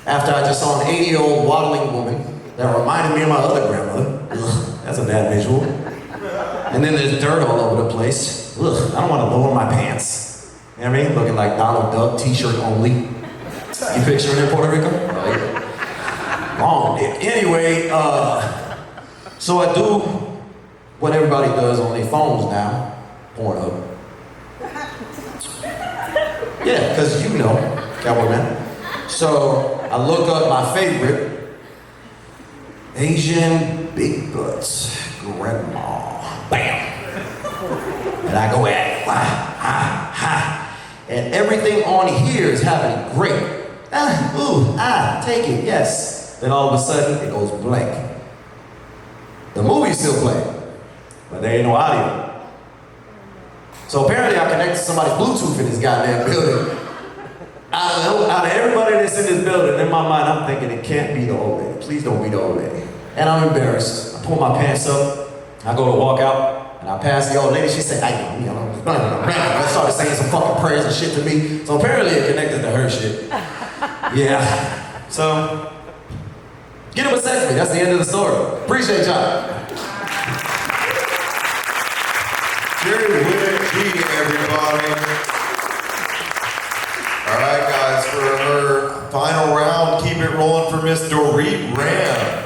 After I just saw an 80-year-old waddling woman that reminded me of my other grandmother. Ugh, that's a bad visual. And then there's dirt all over the place. Ugh, I don't want to lower my pants. You know what I mean? Looking like Donald Duck, t-shirt only. You picturing in Puerto Rico? Right. Long dick. Anyway, so I do what everybody does on their phones now. Pornhub. Yeah, because you know, cowboy man. So I look up my favorite Asian big butts, grandma. Bam. And I go at it. Wah, ha, ha. And everything on here is happening great. Take it, yes. Then all of a sudden it goes blank. The movie's still playing, but there ain't no audio. So apparently I connected somebody's Bluetooth in this goddamn building. Out of everybody that's in this building, in my mind, I'm thinking it can't be the old lady. Please don't be the old lady. And I'm embarrassed. I pull my pants up, I go to walk out, and I pass the old lady. She said, I started saying some fucking prayers and shit to me. So apparently it connected to her shit. Yeah. So, get a vasectomy. That's the end of the story. Appreciate y'all. Jerry Whitty, everybody. All right, guys, for her final round, keep it rolling for Miss Dorit Ram.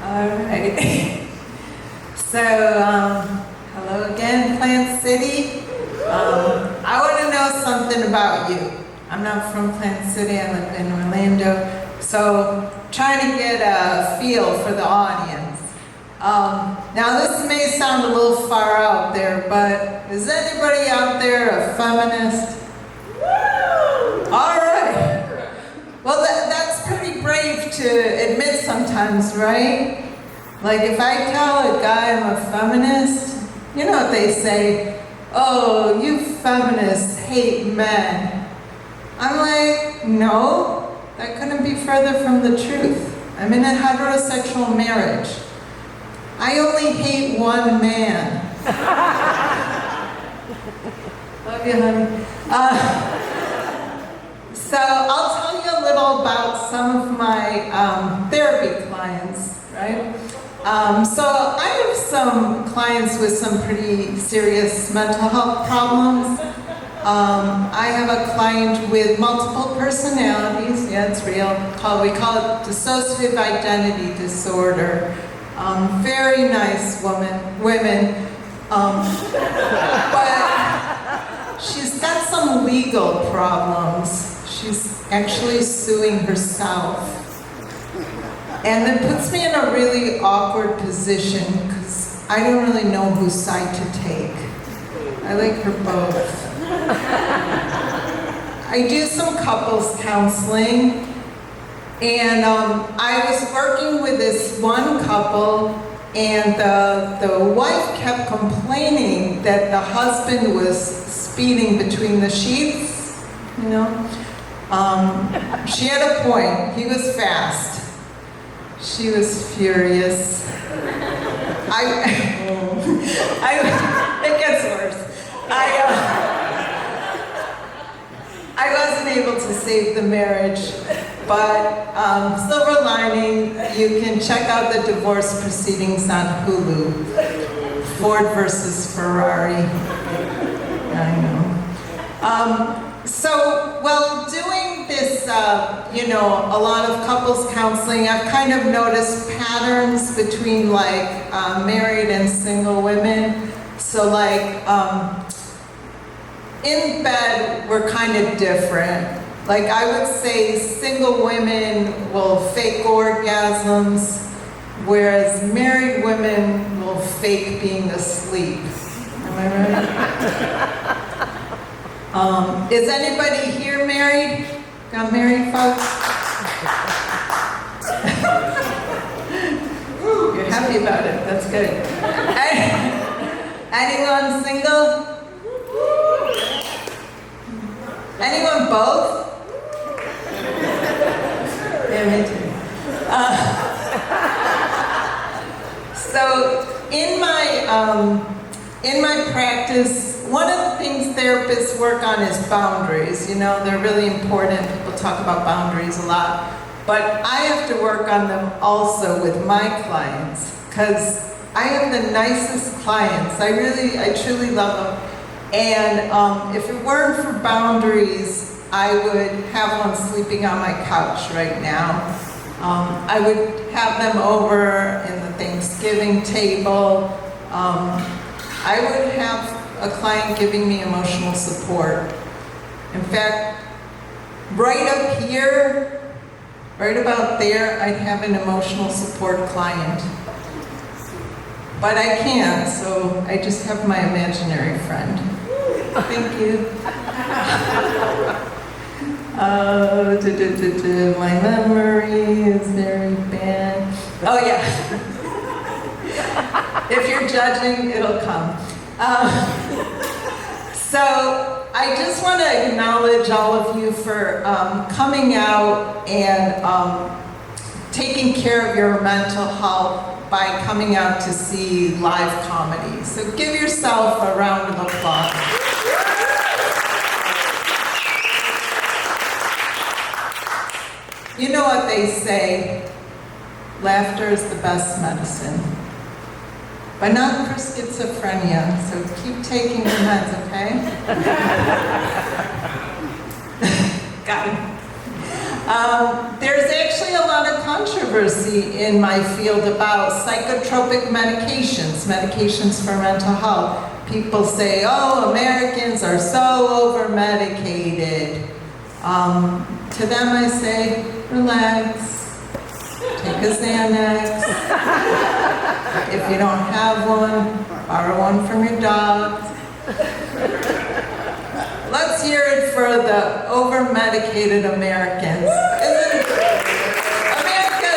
All right. So, hello again, Plant City. I want to know something about you. I'm not from Plant City, I live in Orlando. So, trying to get a feel for the audience. Now, this may sound a little far out there, but is anybody out there a feminist? All right. Well, that's pretty brave to admit sometimes, right? Like, if I tell a guy I'm a feminist, you know what they say? Oh, you feminists hate men. I'm like, no, that couldn't be further from the truth. I'm in a heterosexual marriage. I only hate one man. Love you, honey. So I'll tell you a little about some of my therapy clients, right? So I have some clients with some pretty serious mental health problems. I have a client with multiple personalities. Yeah, it's real. We call it dissociative identity disorder. Very nice women. But she's got some legal problems. She's actually suing herself. And it puts me in a really awkward position because I don't really know whose side to take. I like her both. I do some couples counseling, and I was working with this one couple, and the wife kept complaining that the husband was speeding between the sheets, you know. She had a point. He was fast. She was furious. It gets worse. I wasn't able to save the marriage, but silver lining, you can check out the divorce proceedings on Hulu. Ford versus Ferrari. I know. So, well, doing this, a lot of couples counseling, I've kind of noticed patterns between like married and single women. So like, in bed, we're kind of different. Like I would say single women will fake orgasms, whereas married women will fake being asleep. Am I right? Is anybody here married? Got married, folks? You're happy about it. That's good. Anyone single? Anyone both? Yeah, me too. in my practice, one of the things therapists work on is boundaries. You know, they're really important. People talk about boundaries a lot. But I have to work on them also with my clients, because I have the nicest clients. I truly love them. And if it weren't for boundaries, I would have one sleeping on my couch right now. I would have them over in the Thanksgiving table. I would have a client giving me emotional support. In fact, right up here, right about there, I'd have an emotional support client. But I can't, so I just have my imaginary friend. Thank you. My memory is very bad. Oh yeah. If you're judging, it'll come. So I just want to acknowledge all of you for coming out and taking care of your mental health by coming out to see live comedy. So give yourself a round of applause. You know what they say, laughter is the best medicine. But not for schizophrenia, so keep taking your meds, okay? Got it. There's actually a lot of controversy in my field about psychotropic medications for mental health. People say, oh, Americans are so over-medicated. To them I say, relax, take a Xanax. If you don't have one, borrow one from your dog. Let's hear it for the over-medicated Americans. America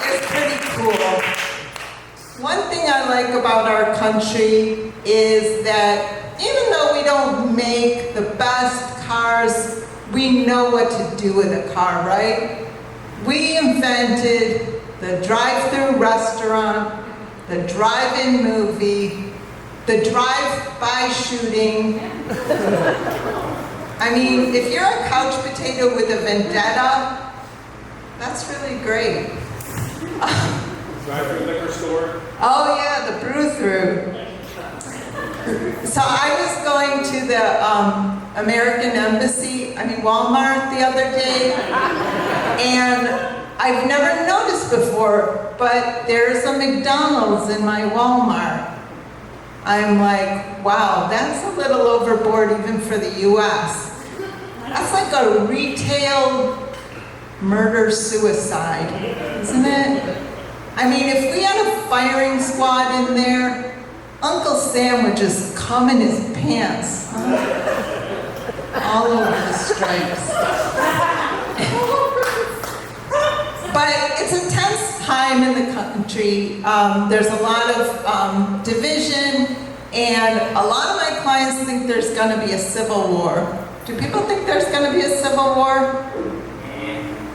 is pretty cool. One thing I like about our country is that even though we don't make the best cars, we know what to do with a car, right? We invented the drive-through restaurant, the drive-in movie, the drive-by shooting. I mean, if you're a couch potato with a vendetta, that's really great. Drive-through liquor store. Oh yeah, the brew-through. So I was going to the American Embassy, Walmart the other day, and I've never noticed before, but there's a McDonald's in my Walmart. I'm like, wow, that's a little overboard even for the US. That's like a retail murder-suicide, isn't it? I mean, if we had a firing squad in there, Uncle Sam would just come in his pants, all over the stripes. But it's a tense time in the country. There's a lot of division, and a lot of my clients think there's going to be a civil war. Do people think there's going to be a civil war?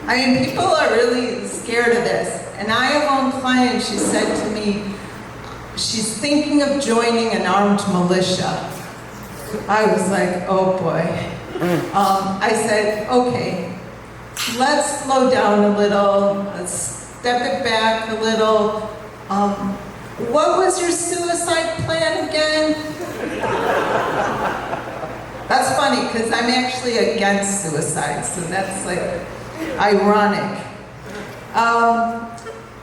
I mean, people are really scared of this. And I have one client, she said to me, she's thinking of joining an armed militia. I was like, oh boy. I said, okay, let's slow down a little, let's step it back a little. What was your suicide plan again? That's funny, because I'm actually against suicide, so that's like ironic.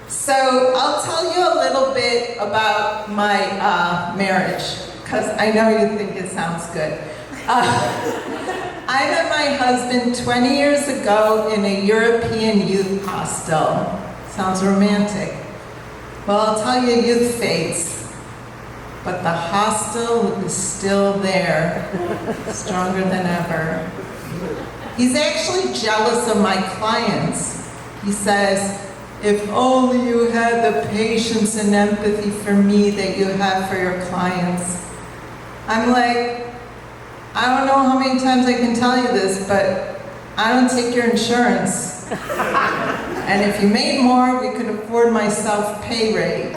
So I'll tell you a little bit about my marriage, because I know you think it sounds good. I met my husband 20 years ago in a European youth hostel. Sounds romantic. Well, I'll tell you, youth fades. But the hostel is still there, stronger than ever. He's actually jealous of my clients. He says, if only you had the patience and empathy for me that you have for your clients. I'm like, I don't know how many times I can tell you this, but I don't take your insurance. And if you made more, we could afford my self-pay rate.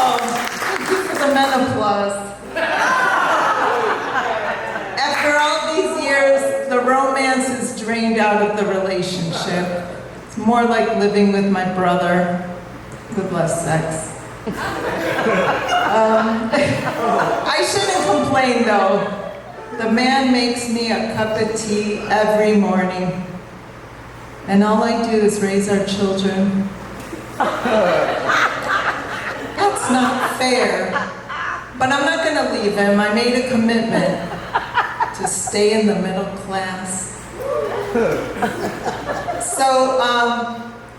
Thank you for the menopause. After all these years, the romance is drained out of the relationship. It's more like living with my brother with less sex. I shouldn't complain though. The man makes me a cup of tea every morning. And all I do is raise our children. That's not fair. But I'm not gonna leave him. I made a commitment to stay in the middle class. So,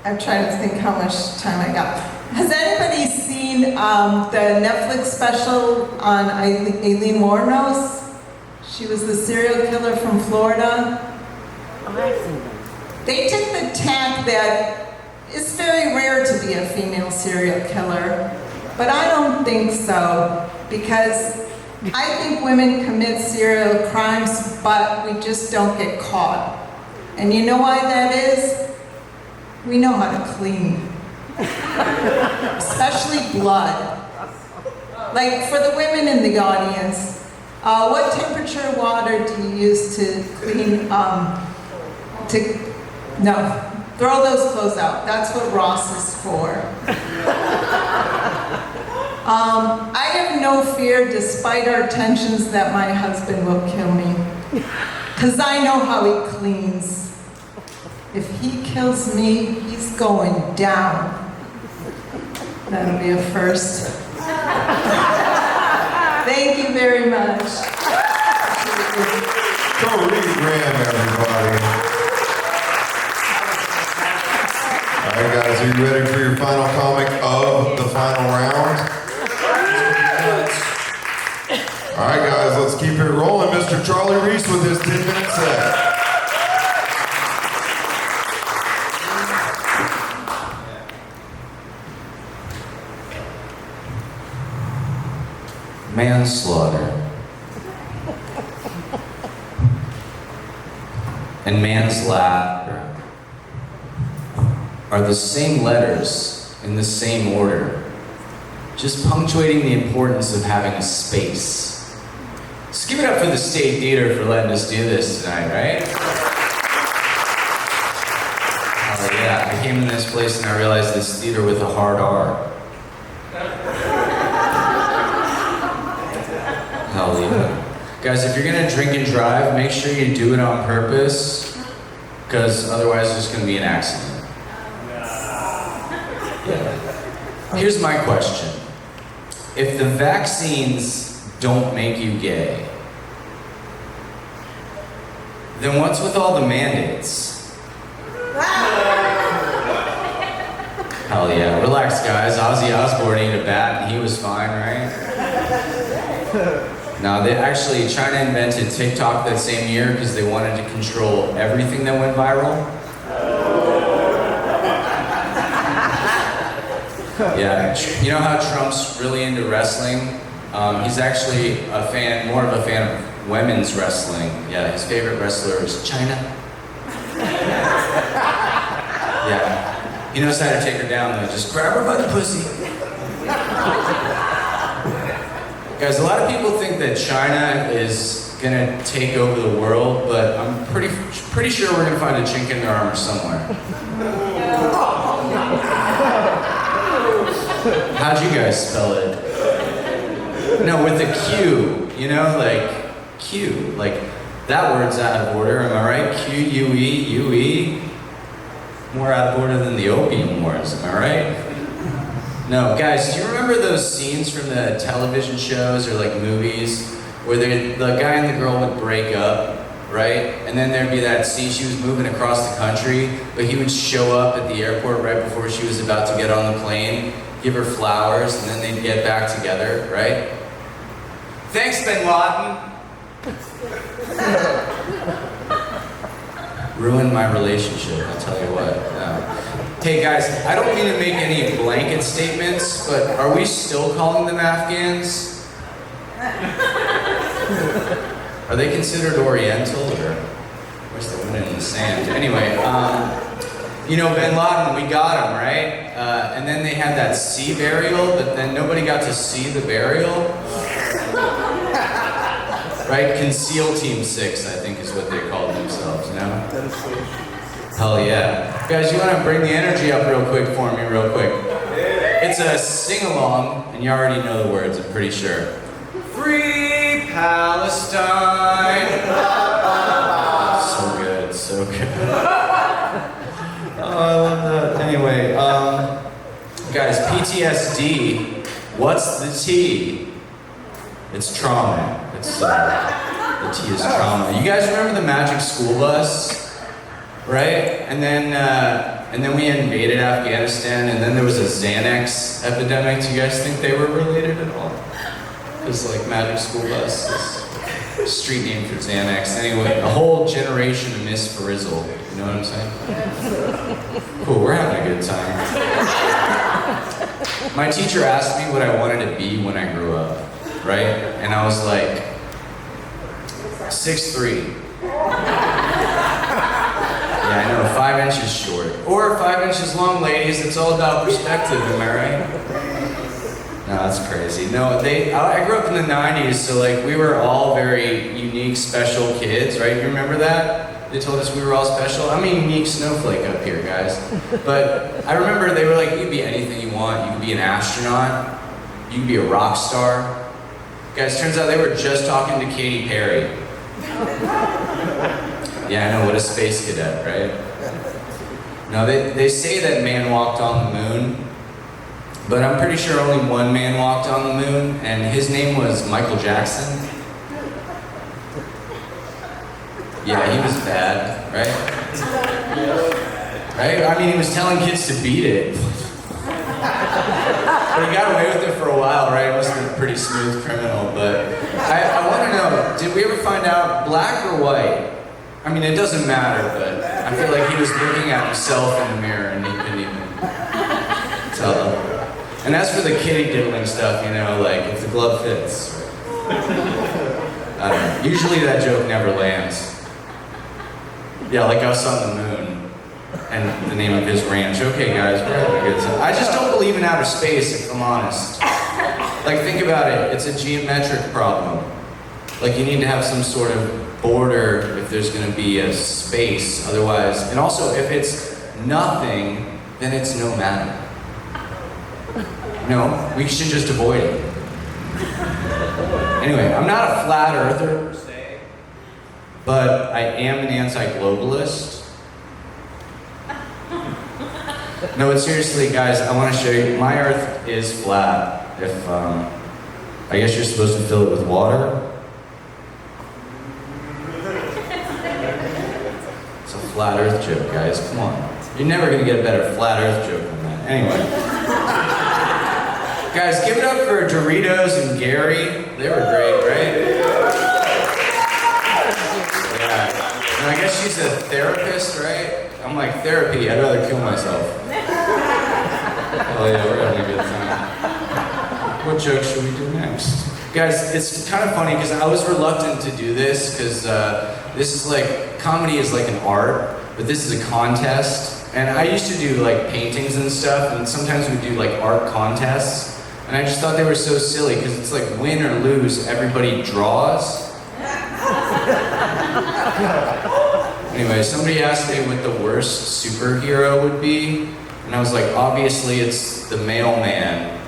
I'm trying to think how much time I got. Has anybody seen the Netflix special on Aileen Wuornos? She was the serial killer from Florida. They took the tack that it's very rare to be a female serial killer, but I don't think so, because I think women commit serial crimes, but we just don't get caught. And you know why that is? We know how to clean. Especially blood. Like for the women in the audience, what temperature water do you use to clean, no, throw those clothes out. That's what Ross is for. I have no fear, despite our tensions, that my husband will kill me. Because I know how he cleans. If he kills me, he's going down. That'll be a first. Thank you very much. Go read Graham, everybody. All right, guys, are you ready for your final comic of the final round? All right, guys, let's keep it rolling. Mr. Charlie Reese with his 10-minute set. Manslaughter and manslaughter are the same letters in the same order, just punctuating the importance of having a space. So give it up for the State Theater for letting us do this tonight, right? Oh yeah, I came in this place and I realized this theater with a hard R. Hell yeah. Guys, if you're gonna drink and drive, make sure you do it on purpose, because otherwise there's gonna be an accident. Yeah. Here's my question. If the vaccines don't make you gay, then what's with all the mandates? Hell yeah. Relax, guys. Ozzy Osbourne ate a bat and he was fine, right? No, China invented TikTok that same year because they wanted to control everything that went viral. Yeah, you know how Trump's really into wrestling? He's actually more of a fan of women's wrestling. Yeah, his favorite wrestler is China. Yeah, he knows how to take her down though. Just grab her by the pussy. Guys, a lot of people think that China is gonna take over the world, but I'm pretty sure we're gonna find a chink in their armor somewhere. How'd you guys spell it? No, with a Q, you know, like Q. Like, that word's out of order, am I right? Q-U-E, U-E. More out of order than the Opium Wars, am I right? No, guys, do you remember those scenes from the television shows or like movies where the guy and the girl would break up, right? And then there'd be that scene, she was moving across the country, but he would show up at the airport right before she was about to get on the plane, give her flowers, and then they'd get back together, right? Thanks, Bin Laden. Ruined my relationship, I'll tell you what. Hey guys, I don't mean to make any blanket statements, but are we still calling them Afghans? Are they considered Oriental, or where's the wind in the sand? Anyway, You know, Bin Laden, we got him, right? And then they had that sea burial, but then nobody got to see the burial. Right? Conceal Team 6, I think is what they called themselves, you know? Hell yeah. Guys, you want to bring the energy up real quick for me, real quick? It's a sing-along, and you already know the words, I'm pretty sure. Free Palestine! So good, so good. Oh, I love that. Anyway, guys, PTSD, what's the T? It's trauma. It's, the T is trauma. You guys remember the Magic School Bus? Right? And then we invaded Afghanistan, and then there was a Xanax epidemic. Do you guys think they were related at all? Because, like, Magic School Bus is a street name for Xanax. Anyway, a whole generation of Miss Frizzle. You know what I'm saying? Cool, we're having a good time. My teacher asked me what I wanted to be when I grew up, right? And I was like, 6'3". Yeah, I know, 5 inches short. Or 5 inches long, ladies. It's all about perspective, am I right? No, that's crazy. No, I grew up in the 90s, so like we were all very unique, special kids, right? You remember that? They told us we were all special. I'm a unique snowflake up here, guys. But I remember they were like, you can be anything you want. You can be an astronaut. You can be a rock star. Guys, turns out they were just talking to Katy Perry. Yeah, I know, what a space cadet, right? No, they say that man walked on the moon, but I'm pretty sure only one man walked on the moon, and his name was Michael Jackson. Yeah, he was bad, right? Right? I mean, he was telling kids to beat it. But he got away with it for a while, right? He wasn't a pretty smooth criminal, but I want to know, did we ever find out black or white? I mean, it doesn't matter, but I feel like he was looking at himself in the mirror and he couldn't even tell them. And as for the kitty diddling stuff, you know, like, if the glove fits. I don't know. Usually that joke never lands. Yeah, like us on the moon and the name of his ranch. Okay, guys, we're having a good time. I just don't believe in outer space, if I'm honest. Like, think about it. It's a geometric problem. Like, you need to have some sort of border if there's going to be a space. Otherwise, and also, if it's nothing, then it's no matter. No, we should just avoid it. Anyway, I'm not a flat earther per se, but I am an anti-globalist. No, but seriously, guys, I want to show you. My Earth is flat. If I guess you're supposed to fill it with water. It's a flat Earth joke, guys. Come on, you're never gonna get a better flat Earth joke than that. Anyway. Guys, give it up for Doritos and Gary. They were great, right? Yeah. And I guess she's a therapist, right? I'm like, therapy, I'd rather kill myself. Oh yeah, we're having a good time. What joke should we do next? Guys, it's kind of funny because I was reluctant to do this because this is like, comedy is like an art, but this is a contest. And I used to do like paintings and stuff, and sometimes we do like art contests. And I just thought they were so silly because it's like win or lose, everybody draws. Anyway, somebody asked me what the worst superhero would be, and I was like, obviously it's the mailman.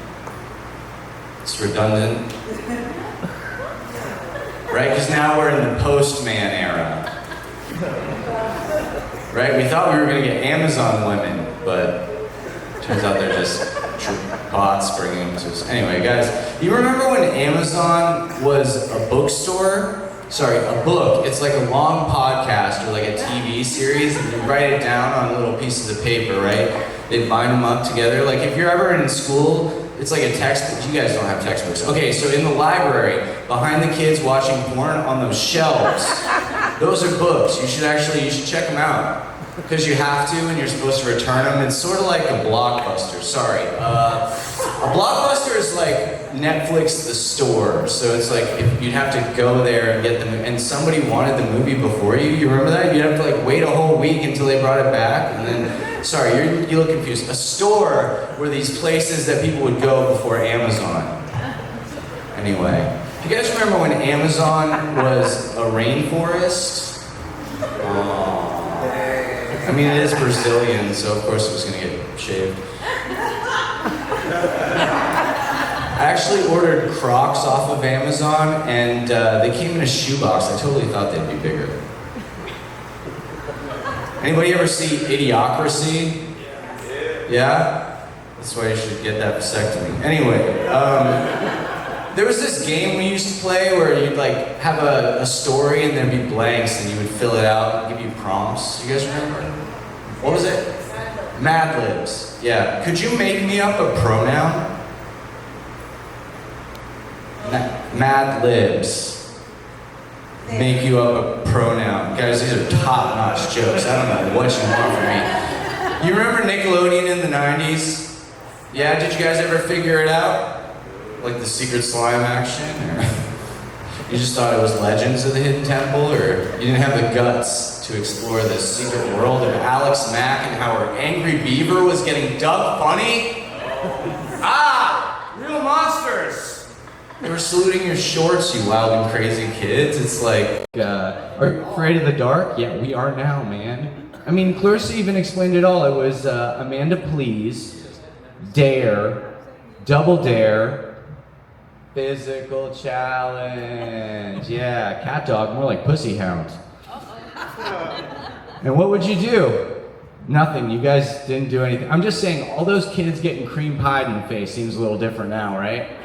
It's redundant. Right? Because now we're in the postman era. Right? We thought we were going to get Amazon women, but turns out they're just bots bringing them to us. Anyway, guys, you remember when Amazon was a bookstore? Sorry, a book. It's like a long podcast or like a TV series, and you write it down on little pieces of paper, right? They bind them up together. Like if you're ever in school, it's like a textbook. You guys don't have textbooks. Okay, so in the library, behind the kids watching porn on those shelves, those are books. You should check them out. Because you have to, and you're supposed to return them. It's sort of like a Blockbuster. Sorry. A Blockbuster is like Netflix the store. So it's like if you'd have to go there and get them, and somebody wanted the movie before you. You remember that? You'd have to like wait a whole week. week until they brought it back, and then, sorry, you look confused. A store were these places that people would go before Amazon. Anyway, do you guys remember when Amazon was a rainforest? I mean, it is Brazilian, so of course it was gonna get shaved. I actually ordered Crocs off of Amazon, and they came in a shoebox. I totally thought they'd be bigger. Anybody ever see Idiocracy? Yeah? That's why you should get that vasectomy. Anyway, there was this game we used to play where you'd like have a story and there'd be blanks and you would fill it out and give you prompts. You guys remember? What was it? Mad Libs. Yeah. Could you make me up a pronoun? Mad Libs. Make you up a pronoun. Guys, these are top-notch jokes. I don't know what you want from me. You remember Nickelodeon in the 90s? Yeah, did you guys ever figure it out? Like the secret slime action? Or you just thought it was Legends of the Hidden Temple? Or you didn't have the guts to explore the secret world of Alex Mack and how her angry beaver was getting dubbed funny? Ah! Real monsters! They were saluting your shorts, you wild and crazy kids. It's like, are you afraid of the dark? Yeah, we are now, man. I mean, Clarissa even explained it all. It was Amanda Please, Dare, Double Dare, Physical Challenge. Yeah, cat dog, more like pussy hound. And what would you do? Nothing, you guys didn't do anything. I'm just saying, all those kids getting cream pied in the face seems a little different now, right?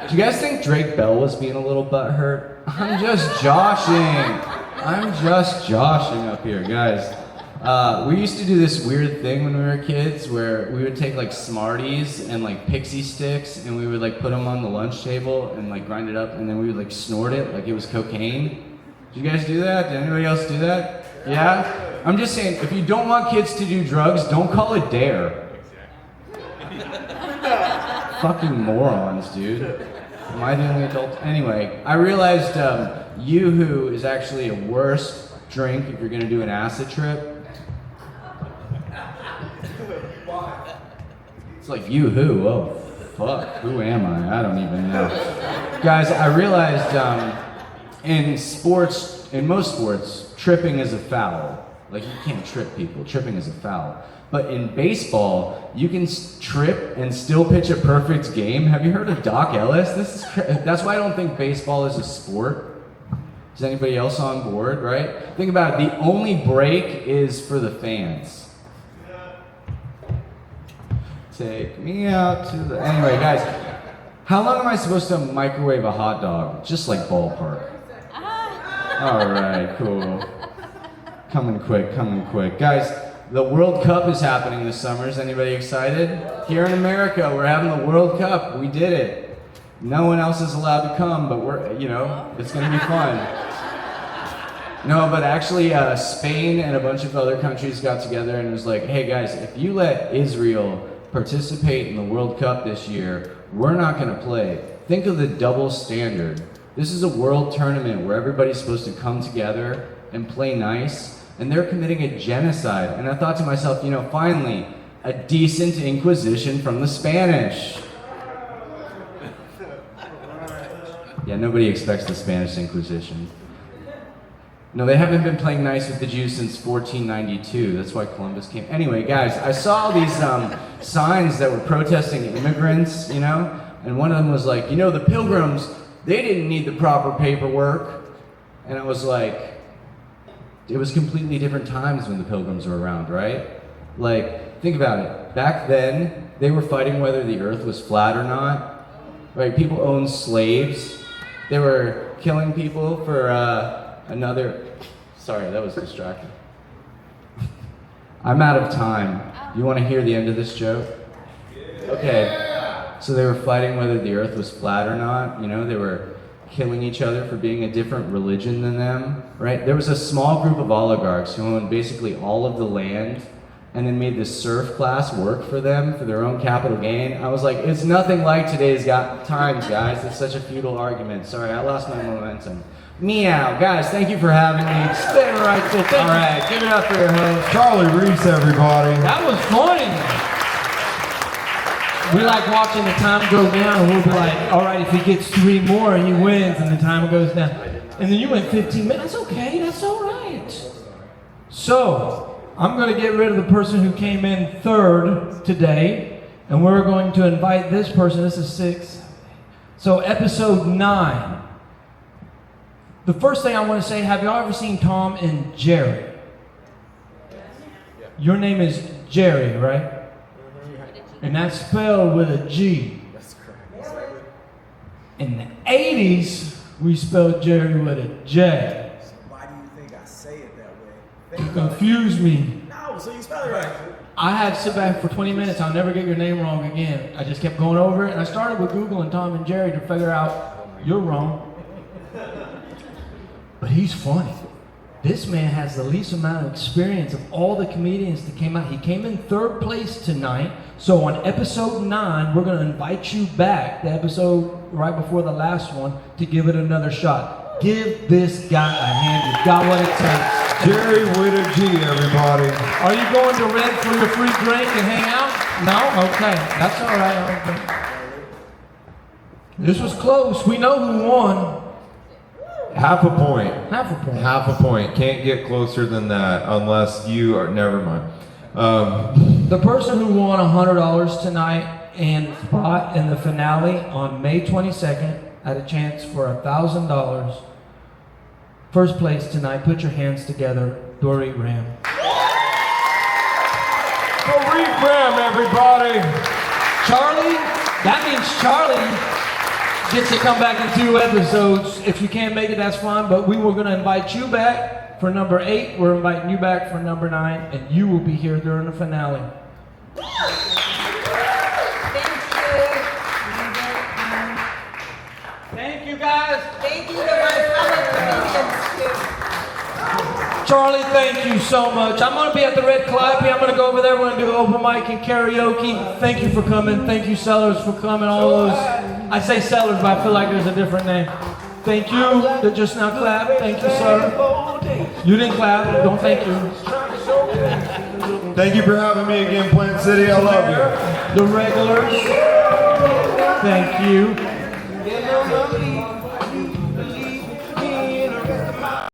Do you guys think Drake Bell was being a little butthurt? I'm just joshing. I'm just joshing up here, guys. We used to do this weird thing when we were kids where we would take like Smarties and like pixie sticks and we would like put them on the lunch table and like grind it up and then we would like snort it like it was cocaine. Did you guys do that? Did anybody else do that? Yeah? I'm just saying, if you don't want kids to do drugs, don't call it Dare. Fucking morons, dude. Am I the only adult? Anyway, I realized Yoo-hoo is actually a worse drink if you're gonna do an acid trip. It's like Yoo-hoo, oh fuck, who am I? I don't even know. Guys, I realized in most sports, tripping is a foul. Like you can't trip people, tripping is a foul. But in baseball, you can trip and still pitch a perfect game. Have you heard of Doc Ellis? That's why I don't think baseball is a sport. Is anybody else on board, right? Think about it, the only break is for the fans. Take me out to the... Anyway, guys, how long am I supposed to microwave a hot dog? Just like ballpark. All right, cool. Coming quick. Guys, the World Cup is happening this summer. Is anybody excited? Here in America, we're having the World Cup. We did it. No one else is allowed to come, but it's gonna be fun. No, but actually, Spain and a bunch of other countries got together and was like, hey guys, if you let Israel participate in the World Cup this year, we're not gonna play. Think of the double standard. This is a world tournament where everybody's supposed to come together and play nice. And they're committing a genocide. And I thought to myself, finally, a decent inquisition from the Spanish. Yeah, nobody expects the Spanish Inquisition. No, they haven't been playing nice with the Jews since 1492. That's why Columbus came. Anyway, guys, I saw these signs that were protesting immigrants, and one of them was like, the Pilgrims, they didn't need the proper paperwork. And I was like, it was completely different times when the Pilgrims were around, right? Like, think about it. Back then, they were fighting whether the earth was flat or not, right? People owned slaves. They were killing people for sorry, that was distracting. I'm out of time. You want to hear the end of this joke? Okay. So they were fighting whether the earth was flat or not. They were killing each other for being a different religion than them, right? There was a small group of oligarchs who owned basically all of the land and then made this surf class work for them for their own capital gain. I was like, it's nothing like today's times, guys. It's such a futile argument. Sorry, I lost my momentum. Meow. Guys, thank you for having me. Stay right there. All right, give it up for your host. Charlie Reese, everybody. That was funny. We like watching the time go down, and we'll be like, all right, if he gets 3 more, he wins, and the time goes down. And then you went 15 minutes. That's okay. That's all right. So, I'm going to get rid of the person who came in third today, and we're going to invite this person. This is 6. So, episode 9. The first thing I want to say, have y'all ever seen Tom and Jerry? Your name is Jerry, right? And that's spelled with a G. That's correct. In the 80s, we spelled Jerry with a J. So why do you think I say it that way? You confused me. No, so you spell it right. I had to sit back for 20 minutes. I'll never get your name wrong again. I just kept going over it, and I started with Googling Tom and Jerry to figure out you're wrong. But he's funny. This man has the least amount of experience of all the comedians that came out. He came in 3rd place tonight. So on episode 9, we're going to invite you back, the episode right before the last one, to give it another shot. Give this guy a hand. You've got what it takes. Jerry with a G, everybody. Are you going to Red for your free drink and hang out? No? Okay. That's all right. Okay. This was close. We know who won. Half a point. Half a point. Half a point. Can't get closer than that unless you are. Never mind. The person who won $100 tonight and spot in the finale on May 22nd had a chance for $1,000. First place tonight. Put your hands together. Dory Ram. Dory Ram, everybody. Charlie. That means Charlie gets to come back in 2 episodes. If you can't make it, that's fine. But we were going to invite you back for number 8. We're inviting you back for number 9. And you will be here during the finale. Thank you, guys. Thank you to my fellow comedians, Charlie, thank you so much. I'm going to be at the Red Calliope. I'm going to go over there. We're going to do open mic and karaoke. Thank you for coming. Thank you, Sellers, for coming. All those. I say Sellers, but I feel like there's a different name. Thank you that just now clapped. Thank you, sir. You didn't clap. Don't thank you. Thank you for having me again, Plant City. I love you. The regulars. Thank you.